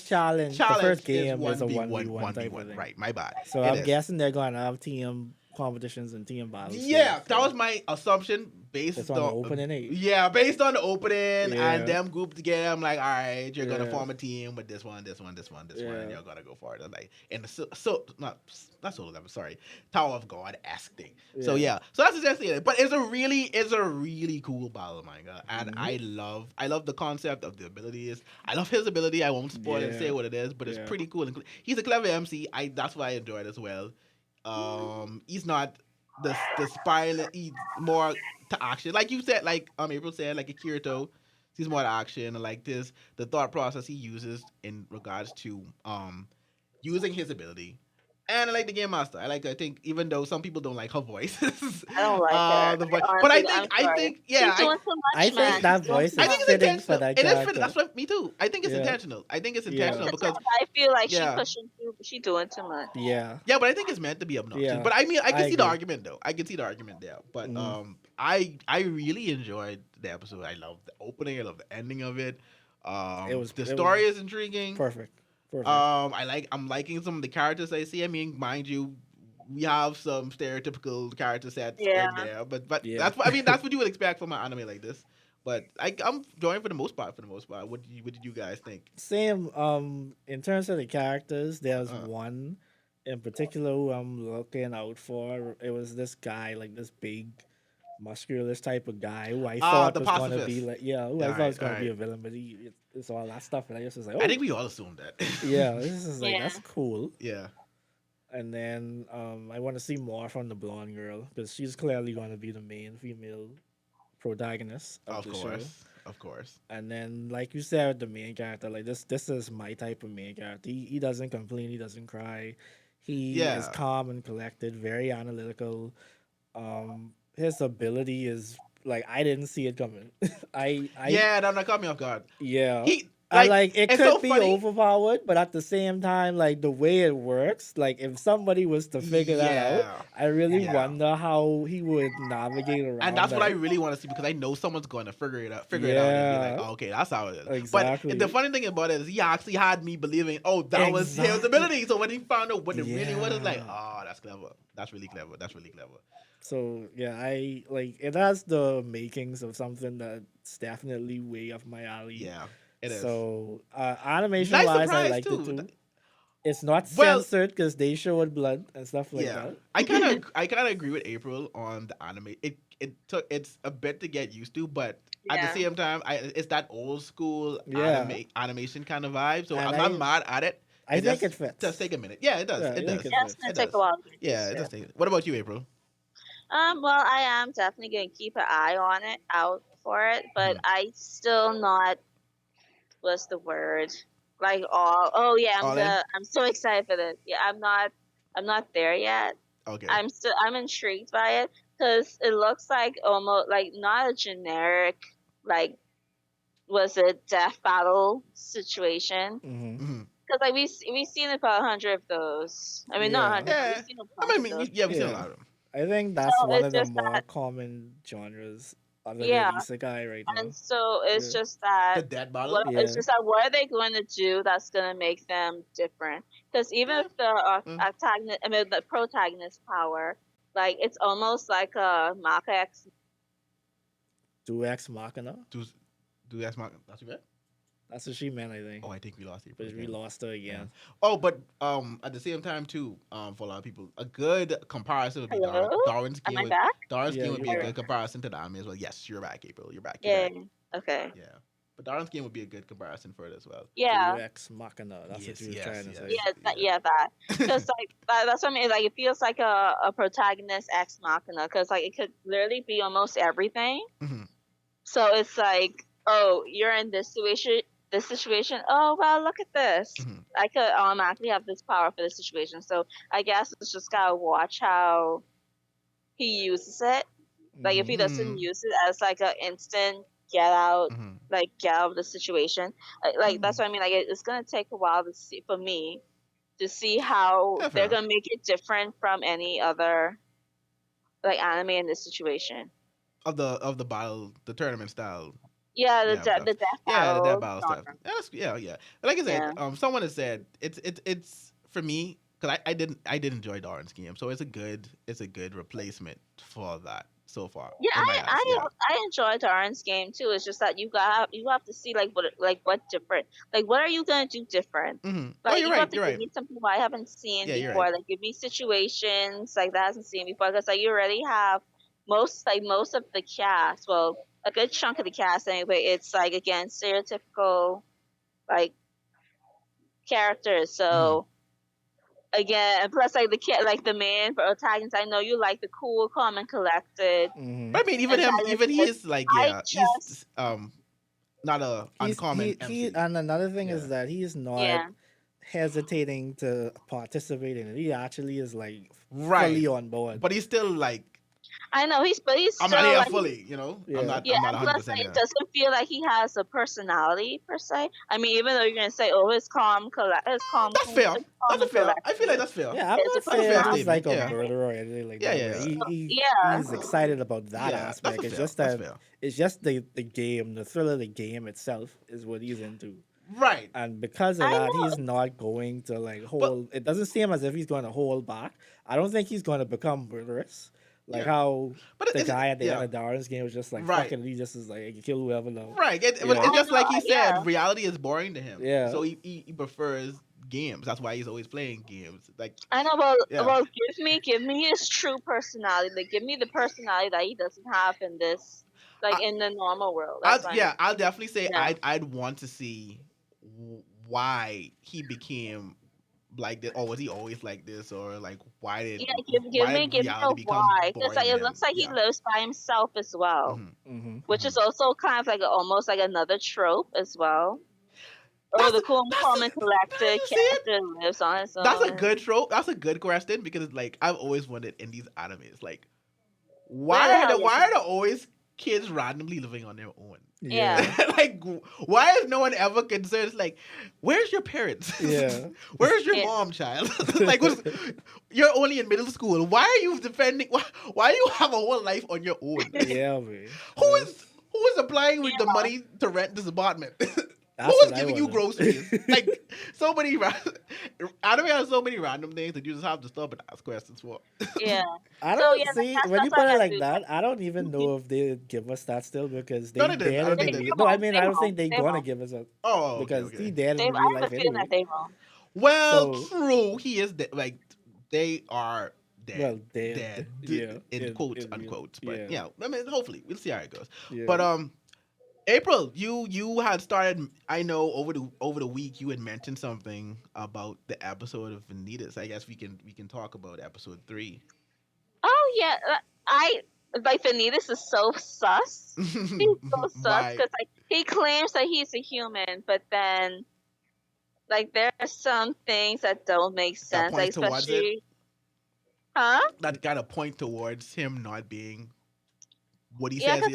challenge, the first game is a 1v1 1v1 type of thing. Right, my bad. So It I'm is. guessing they're going to have team competitions and team battles. too, Yeah, that so was my assumption based it's on the opening eight. Yeah, based on the opening Yeah. and them grouped together. I'm like, all right, you're gonna Yeah. form a team with this one, and Yeah. you're gonna go for it. And like in the not solo level, sorry, Tower of God esque thing. So Yeah. yeah, so that's essentially it. But it's a really cool battle manga, and Mhm. I love the concept of the abilities. I love his ability. I won't spoil and Yeah. say what it is, but it's Yeah. pretty cool. And he's a clever MC. That's why I enjoy it as well. He's not the spiral. He's more to action, like you said, like April said, like a Kirito. He's more to action, and like this, the thought process he uses in regards to using his ability. And I like the game master. I think even though some people don't like her voice, I don't like her. the voice. Honestly, But I'm I sorry. think yeah, She's doing too much, I think man. that She's doing voice too I is much. think it's fitting intentional. for that It is character. fitting. That's what me too. I think it's Yeah. intentional. I think it's Yeah. intentional because I feel like Yeah. she pushing too. She doing too much. Yeah. yeah, but I think it's meant to be obnoxious. Yeah. But I mean, I can I see the agree. argument though. I can see the argument there. But Mhm. I really enjoyed the episode. I love the opening. I love the ending of it. The story is intriguing. Perfect. I'm liking some of the characters I see. I mean, mind you, we have some stereotypical character sets Yeah. in there, but Yeah. that's what I mean. That's what you would expect from an anime like this. But I'm enjoying for the most part. For the most part, what did you guys think? Same. In terms of the characters, there's Uh, one in particular who I'm looking out for. It was this guy, like this big, muscular type of guy who I thought the was gonna be pacifist. like, yeah, who All I thought right, was all gonna be right. a villain, but it's all that stuff, and I just was like, I oh, think we all assumed that. yeah, this is like Yeah. that's cool. Yeah. And then I want to see more from the blonde girl because she's clearly gonna be the main female protagonist of Of the show. course. Of course. And then, like you said, the main character, like this is my type of main character. He doesn't complain, he doesn't cry. He is Yeah. calm and collected, very analytical. His ability is like I didn't see it coming. I Yeah, that caught me off guard. yeah. He I like like it it's could so be funny. overpowered, but at the same time, like the way it works, like if somebody was to figure that out, Yeah. I really Yeah. wonder how he would navigate around And that's what I that. really want to see because I know someone's going to figure it out and be like, Yeah, oh, okay, that's how it is. exactly. But the funny thing about it is he actually had me believing, oh, that was his Exactly. ability. So when he found out what it really was, it's like, Yeah. oh, that's clever. That's really clever. That's really clever. So yeah, I like it has the makings of something that's definitely way up my alley. Yeah, it is. So animation Nice wise, I surprise liked it too. too. It's not Well, censored because they showed blood and stuff like yeah, that. I kind of agree with April on the anime. It's a bit to get used to, but at the Yeah. same time, it's that old school Yeah, animation kind of vibe. So and I'm not mad at it. I think it Just fits. take a minute. Yeah, it does. Yeah, I It think does. it Yeah, it's fits. gonna It take a does. while to get Yeah, used it to. does. What about you, April? Well, I am definitely gonna keep an eye on it, out for it, but Mhm. I still not. What's the word? Like all. Oh yeah, All in? I'm so excited for this. Yeah, I'm not there yet. Okay. I'm intrigued by it because it looks like almost like not a generic like was it death battle situation Hmm. Hmm. because like we've seen about 100 of those. I mean not Yeah, 100, but we've Yeah. seen a I bunch of mean, those. yeah, we've seen a yeah. lot of them. I think So that's one it's of the just more that common genres other yeah, than isekai right and now. so it's Yeah, just that The dead battle. it's yeah. just that what are they going to do that's going to make them different? Because even Yeah. if the Mm. antagonist, I mean the protagonist power, like it's almost like a Maka X. Do Ex Machina. Do do that's you bet? That's what she meant, I think. Oh, I think we lost April But we again. lost her Yeah. again. Oh, but at the same time too, for a lot of people, a good comparison would be Hello, Darwin's am game. I back? Darwin's Yeah, game would you're be a back. good comparison to the anime as well. Yes, you're back, April. You're back. You're Yeah. back. Okay. Yeah. But Darwin's game would be a good comparison for it as well. Yeah. Do Ex Machina. That's what Yes, you were yes, trying to yes. say. Yeah, that. Because like that's what I mean. Like it feels like a protagonist ex machina. Because like it could literally be almost everything. Mhm. So it's like, oh, you're in this situation. This situation. Oh well, look at this. Mhm. I could automatically have this power for this situation. So I guess it's just gotta watch how he uses it. Like if he doesn't Mhm. use it as like an instant get out, Mhm. like get out of the situation. Like that's what I mean. Like it's gonna take a while to see for me to see how Yeah, they're fair. gonna make it different from any other like anime in this situation. Of the battle, the tournament style. Yeah, Yeah, stuff. the death Yeah, the dead battle battle stuff. genre. Yeah, yeah. But like I said, Yeah. someone has said it's for me because I did enjoy Darwin's game, so it's a good replacement for that so far Yeah, in my eyes. Yeah. I enjoy Darren's game too. It's just that you have to see what different, like what are you gonna do different? Mm-hmm. Oh, Like you're you have right. to You're give right. me something I haven't seen Yeah, you're before. right. Like give me situations like that I hasn't seen before. Because like you already have most of the cast. Well, a good chunk of the cast anyway. It's like again stereotypical like characters. Mm-hmm. So again, and plus like like the main protagonist. I know you like the cool, calm, and collected Hmm. But I mean, even he antagonist. is like I he's just not a uncommon He MC. and another thing Yeah. is that he's not yeah. hesitating to participate in it. He actually is like Right. fully on board. But he's still like I know but he's I'm still not here like fully. You know, Yeah. yeah, I'm not and 100 plus percent like, here. it doesn't feel like he has a personality per se. I mean, even though you're gonna say, "Oh, That's fair. his calm That's a and fair. I feel like collected," that's fair. Yeah, I'm it's a not That's a saying fair he's personality. statement. like a Yeah. murderer or anything like Yeah, that, yeah. but Yeah, he's excited about that Yeah, aspect. that's It's fair. just That's that fair. it's just the game, the thrill of the game itself is what he's into. Right. And because of I that, know. he's not going to like But hold. It doesn't seem as if he's going to hold back. I don't think he's going to become murderous, Like Yeah. how But the it's guy at the end yeah. of Darren's game was just like, Right. fucking, he just is like, kill whoever now. Right. But Yeah. it's I just know, like he yeah. said, reality is boring to him. Yeah. So he prefers games. That's why he's always playing games. Like I know. yeah. Well, give me his true personality. Like, give me the personality that he doesn't have in this, like I, in the normal world. That's what I mean. I'll definitely say Yeah. I'd want to see why he became like this, or was he always like this, or like Yeah, give why me did reality a become why, because boring like to it him? looks like he Yeah. lives by himself as well, Mm-hmm. which is also kind of like almost like another trope as well. Oh, That's the cool that's common collector you see it? character lives on his That's a own. good trope. That's a good question because it's like I've always wondered in these animes, like Where the hell why is are there always kids randomly living on their own? Yeah. Like why is no one ever concerned? It's like, where's your parents? Yeah. Where's your Yeah. mom, child? Like you're only in middle school. Why are you defending? Why you have a whole life on your own? Yeah, man. who is applying with the Yeah. money to rent this apartment? That's Who is what I giving you wonder. groceries? Like so many anime has so many random things that you just have to stop and ask questions for. Yeah. I So don't yeah, see that's when you what put it I like do. that. I don't even know if they give us that still because No, they they didn't. I dead don't in think the they real. did. No, I mean They I don't won't. think they They gonna won't. give us a Oh, okay, because okay. he dead They, in I real have life a feeling anyway. that they won't. Well, So true. He is like they are dead. well, dead. Dead. Yeah, In quotes, in real. unquotes. But Yeah, yeah, I mean, hopefully we'll see how it goes. yeah. But April, you had started. I know over the week you had mentioned something about the episode of Vanitas. I guess we can talk about episode 3. Oh yeah, I like Vanitas is so sus. He's so sus Why because like he claims that he's a human, but then like there are some things that don't make that sense, like points towards it? especially, huh? That kind of point towards him not being what he Yeah, says because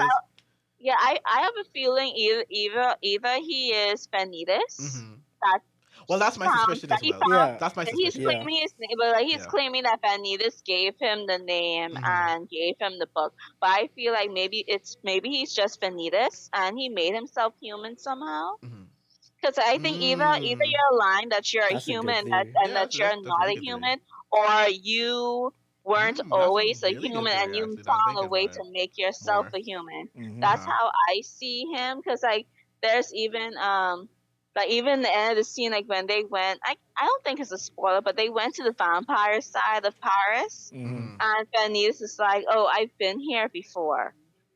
he is. I have a feeling either he is Vanitas, Hmm. that Well, that's my found suspicion that as he well. found Yeah, That's my that he's suspicion. yeah. claiming his name, but like he's Yeah. claiming that Vanitas gave him the name Hmm. and gave him the book. But I feel like maybe he's just Vanitas and he made himself human somehow. Hmm. Because I think either you're lying that you're a That's a good human theory. and Yeah, that you're that's a not really a good theory. human, or you weren't That's a always a really good human and theory, you actually. Now I'm found a thinking way about it to make yourself more. a human. Mm-hmm. That's Uh-huh. how I see him. Because like there's even like even the end of the scene, like when they went, I don't think it's a spoiler, but they went to the vampire side of Paris, Mm-hmm. Hmm. and Venice is like, oh, I've been here before,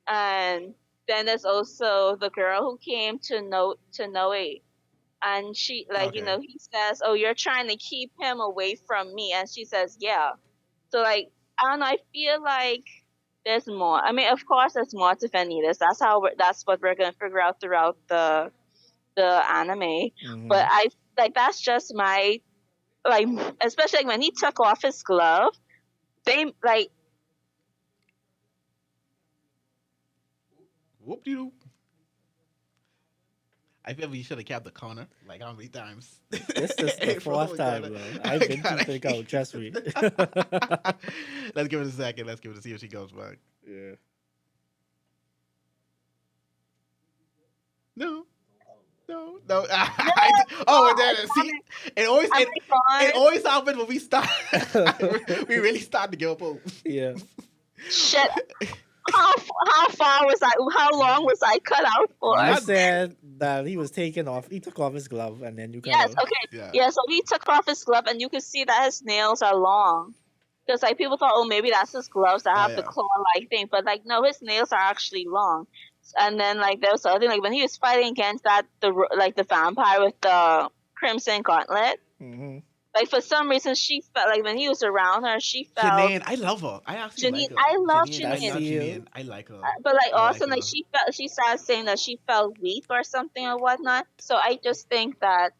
and then there's also the girl who came to Noe, and she like Okay. he says, oh, you're trying to keep him away from me, and she says, yeah. So like I don't know, I feel like there's more. I mean, of course, there's more to Vanitas. That's what we're gonna figure out throughout the anime. Mm-hmm. But I like that's just my like, especially like when he took off his glove, they like Whoop de doo. I feel we should have kept the corner. Like how many times? This is the April, fourth we time, gotta- bro. I've we been gotta- keeping count. Trust me. Let's give it a second. Let's give it a see if she goes back. Yeah. No. Oh, there it is. See, it always I'm it, like, it always happens when we start. We really start to give up hope. Yeah. shit. How far was I? How long was I cut out for? You Not- said that he was taking off. He took off his glove, and then you kind Yes. of. Okay. Yeah. Yeah. So he took off his glove, and you could see that his nails are long. Because like people thought, oh, maybe that's his gloves that Oh, have the yeah. claw-like thing, but like no, his nails are actually long. And then like there was something like when he was fighting against the vampire with the crimson gauntlet. Mm-hmm. Like for some reason she felt like when he was around her, she felt. Janine, I love her. I actually like Janine, her. I love I Janine. love Janine. Janine. I like her. But like I also like like her. she started saying that she felt weak or something or whatnot. So I just think that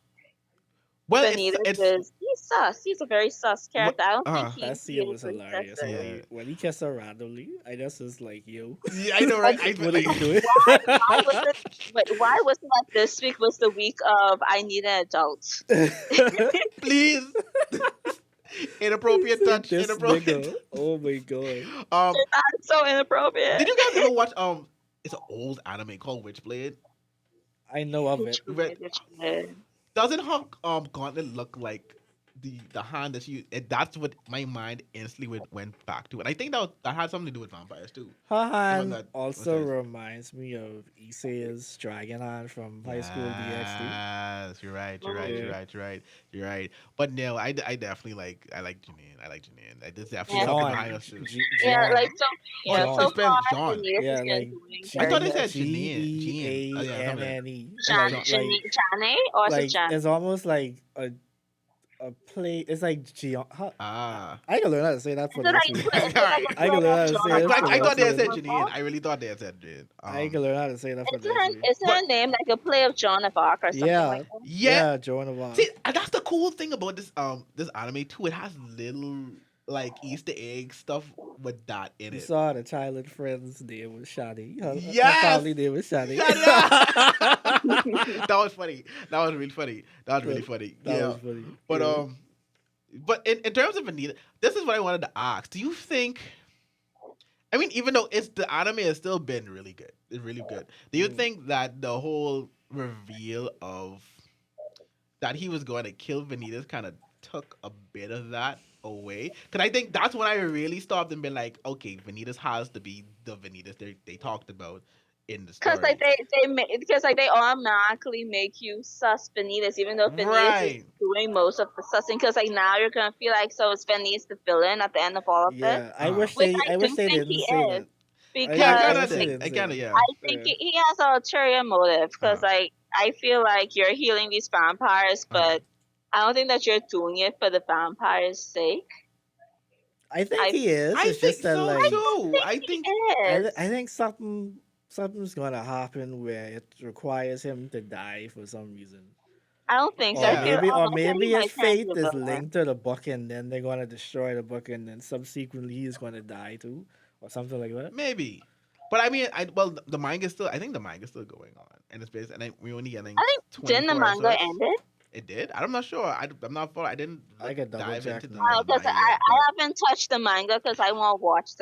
Well, Benitez it's he's sus. He's a very sus character. I don't think That he's scene was hilarious. princesses. When he kissed her randomly, I just was like, yo. yeah, I know, right? What are you doing? Why was it? Wait, why wasn't that this week was the week of I need an adult? Please. Inappropriate touch. This Inappropriate. nigga. Oh my god. That's so inappropriate. Did you guys ever watch it's an old anime called Witchblade? I know of it. Doesn't her gauntlet look like the hand that that's what my mind instantly went back to, and I think that had something to do with vampires too. Her The one hand that was also there. reminds me of Issei's dragon hand from High School DxD. Yes, you're right. You're right. Mhm. You're Yeah. right. You're right. You're right. But no, I definitely like I like Janine. I like Janine. There's definitely Yeah. something John, behind us too. Yeah, John, like so. Oh, Yeah, it's so John. spelled far the John. news has Yeah, been like doing I thought very they good. said Janine. Jean. Yeah, something like that. Geanne. Jan, John. Janae, or is it Like Jan? it's almost like a play. It's like Ah. I can learn how to say that Is for it next like week. is All it like right. a I play can learn of how to Joan say of it for I Arc thought next they or had said week. Janine. something? I really thought they had said Janine. I can learn how to say that for Isn't next week. her But name like a play of Joan of Arc or something Yeah, like that? yeah, yeah, Joan of Arc. see, and that's the cool thing about this anime too. It has little like Easter egg stuff with that in You it. saw the childhood friend's name was Shadi. Her Yes. family name was Shadi. Shut up. That was funny. That was really funny. That was really funny. That Yeah. was funny. But Yeah. but in terms of Anita, this is what I wanted to ask. Do you think? I mean, even though it's the anime has still been really good, it's really good. Do you Mm. think that the whole reveal of that he was going to kill Vanitas kind of took a bit of that away? Because I think that's when I really stopped and been like, okay, Vanitas has to be the Vanitas they talked about in the Because like story. because like they automatically make you sus Vanitas, even though Vanitas is Right. doing most of the sussing. Because like now you're gonna feel like so is Vanitas the villain at the end of all of this, Yeah, Uh-huh. which I I do wish they think didn't he say is that. Yeah, I because kind I of wish they did. didn't I say kind of that. yeah. I think Yeah. he has an ulterior motive. Because Uh-huh. like I feel like you're healing these vampires, Uh-huh. but I don't think that you're doing it for the vampires' sake. I think I he is. I It's just think that so like too. think I he think I is. think something's gonna happen where it requires him to die for some reason. I don't think so. yeah. Or I feel he maybe his might turn into fate a is villain. linked to the book and then they're gonna destroy the book and then subsequently he's gonna die too. Or something like that. Maybe. But I mean, the manga still. I think the manga still going on, and it's based. And we're only getting I think didn't the 24 manga episodes. end it? It did. I'm not sure. I'm not. I didn't I could double dive check into the now. Because manga yet. I But haven't touched the manga because I want to watch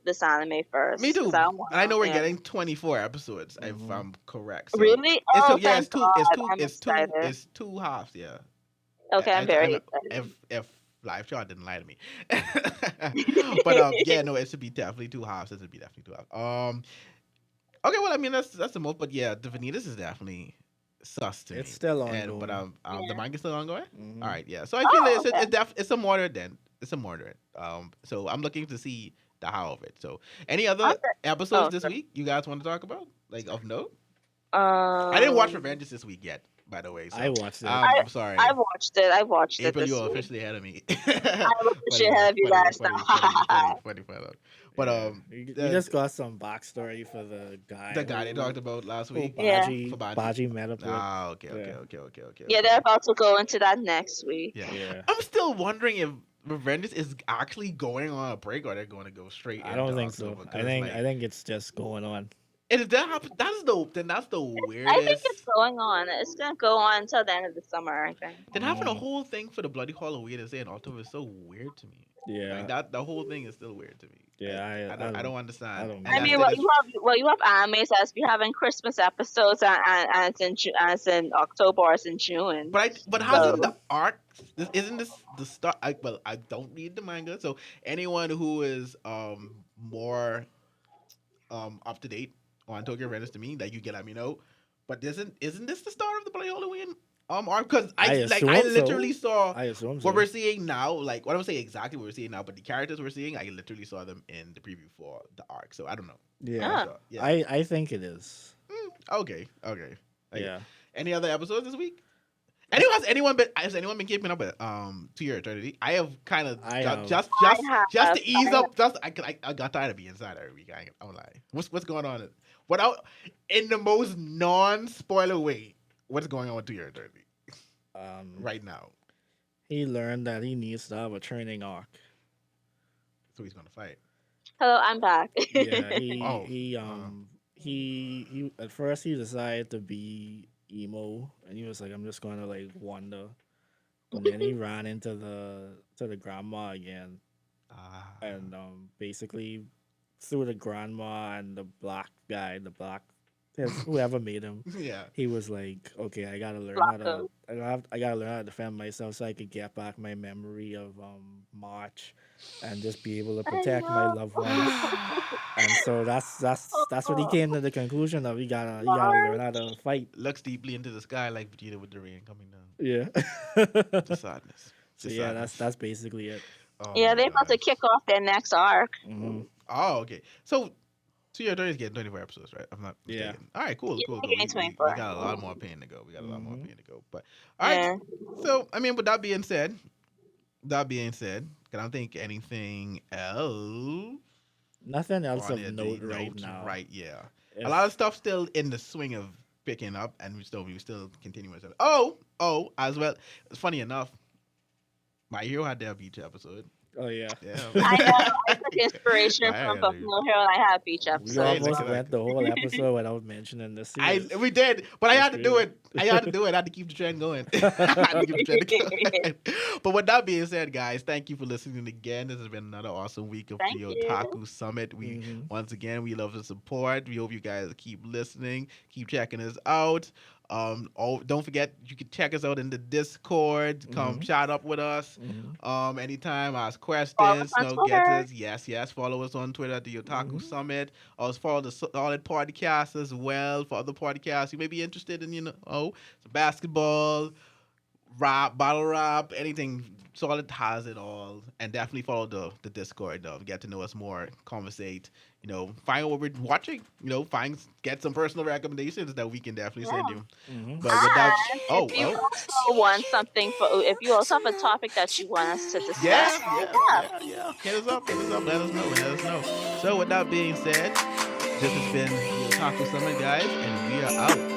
this anime me first because too. I don't want And I know we're to. getting 24 episodes if Hmm. I'm correct. So Really? it's so Oh, yeah. It's thank two. It's God! two. I'm It's two. excited. It's two halves. Yeah. Okay, I'm I very know excited. if live chart didn't lie to me. But yeah, no, it should be definitely two halves. It should be definitely two halves. Okay, well, I mean that's the most, but yeah, the Vanitas is definitely sus to It's me. still And but ongoing. the Yeah. manga's still ongoing. All Hmm. right, yeah. So I feel Oh, okay. it's a moderate then. It's a moderate. So I'm looking to see the how of it. So any I'm other the, episodes oh, this sorry. week you guys want to talk about like of note? I didn't watch Um, Revengeance this week yet, by the way. I So watched it. I I'm I sorry. watched it. I watched it April, you this are week. officially ahead of me. I should have you guys now. Funny. But Yeah. We the just got some backstory for the guy the guy they talked about last week Yeah. for Baji. Baji met up with. Ah, okay, Yeah. Yeah, they're about to go into that next week. Yeah, Yeah. I'm still wondering if Revengeance is actually going on a break or they're going to go straight I into don't think so. October. Because like, I think it's just going on. and if that happens, that's the I think weirdest. it's going on. It's gonna go on until the end of the summer, I think. Then having a Mm, whole thing for the Bloody Halloween to say in October is so weird to me. Like yeah. that, the whole thing is still weird to me. Yeah. Like, I don't understand. don't And I get that's mean, it. that is you have animes that's be having Christmas episodes and it's in October or it's in June. but Mhm. hasn't So the arc? Isn't this the start? I don't read the manga, so anyone who is more up to date on Tokyo Revengers to me that you can let me know. But isn't this the start of the Bloody Halloween arc? Because I I assume literally so. saw I assume what we're so. seeing now. Like what I'm saying exactly what we're seeing now, but the characters we're seeing, I literally saw them in the preview for the arc. So I don't know. I'm not Yeah. ah, sure. Yeah. I think it is. Okay. Okay. Yeah. Any other episodes this week? Has anyone been keeping up with To Your Eternity? I have kind of I have. just to ease I have up. Just I got tired of being inside every week. I won't lie. What's going on? Without in the most non spoiler way, what's going on with To Your Eternity Um, right now? he learned that he needs to have a training arc. So he's gonna fight. hello, I'm back. Yeah. Oh, He at first he decided to be emo and he was like, I'm just gonna like wander. But then he ran into the grandma again ah, and basically through the grandma and the black guy, whoever made him, yeah. he was like, okay, I gotta learn how to defend myself so I could get back my memory of March, and just be able to I protect my know. loved ones. And so that's what he Oh, came to the conclusion of. You gotta learn how March. to fight. Looks deeply into the sky like Vegeta with the rain coming down. Yeah. Just sadness. So Just yeah, sadness. that's basically it. Oh Yeah, my they're about to gosh. kick off their next arc. Oh, okay. So your is getting 24 episodes, right? I'm not Yeah. mistaken. All right, cool, Yeah, cool, they're cool. getting We 24. got a lot more pain to go. We got a lot more Hmm. pain to go. But all right. Yeah. So I mean, with that being said, can I think anything else Nothing else on of it? note The right note, now. right? Yeah. A lot of If stuff still in the swing of picking up, and we still continuing. Oh, as well. It's funny enough. My Hero had their beach episode. oh yeah, Yeah. I know. I took inspiration My from Hero Boku had no Hero and I have beach we Hey, episodes. look almost at So. went that. the whole episode without mentioning the series. We did, but I That's had to do crazy. it. I had to do it. I had to keep the trend going. I had to keep the trend going. But with that being said, guys, thank you for listening again. This has been another awesome week of Thank the you. Otaku Summit. We Hmm. once again we love the support. We hope you guys keep listening, keep checking us out. Don't forget you can check us out in the Discord. Come Hmm. chat up with us. Hmm. Anytime, ask Follow us questions. on No, get Twitter. us. Yes. Follow us on Twitter at the Otaku Hmm. Summit. Also follow the Solid Podcast as well for other podcasts you may be interested in. Basketball, rap, battle rap, anything. Solid has it all, and definitely follow the Discord. Get to know us more, conversate. Find out what we're watching. Get some personal recommendations that we can definitely Yeah. send you. Hmm. But without, And if you oh, also want something if you also have a topic that you want us to discuss, yeah, hit yeah, us up. yeah, yeah. Hit us up, let us know. So with that being said, this has been the Otaku Summit, guys, and we are out.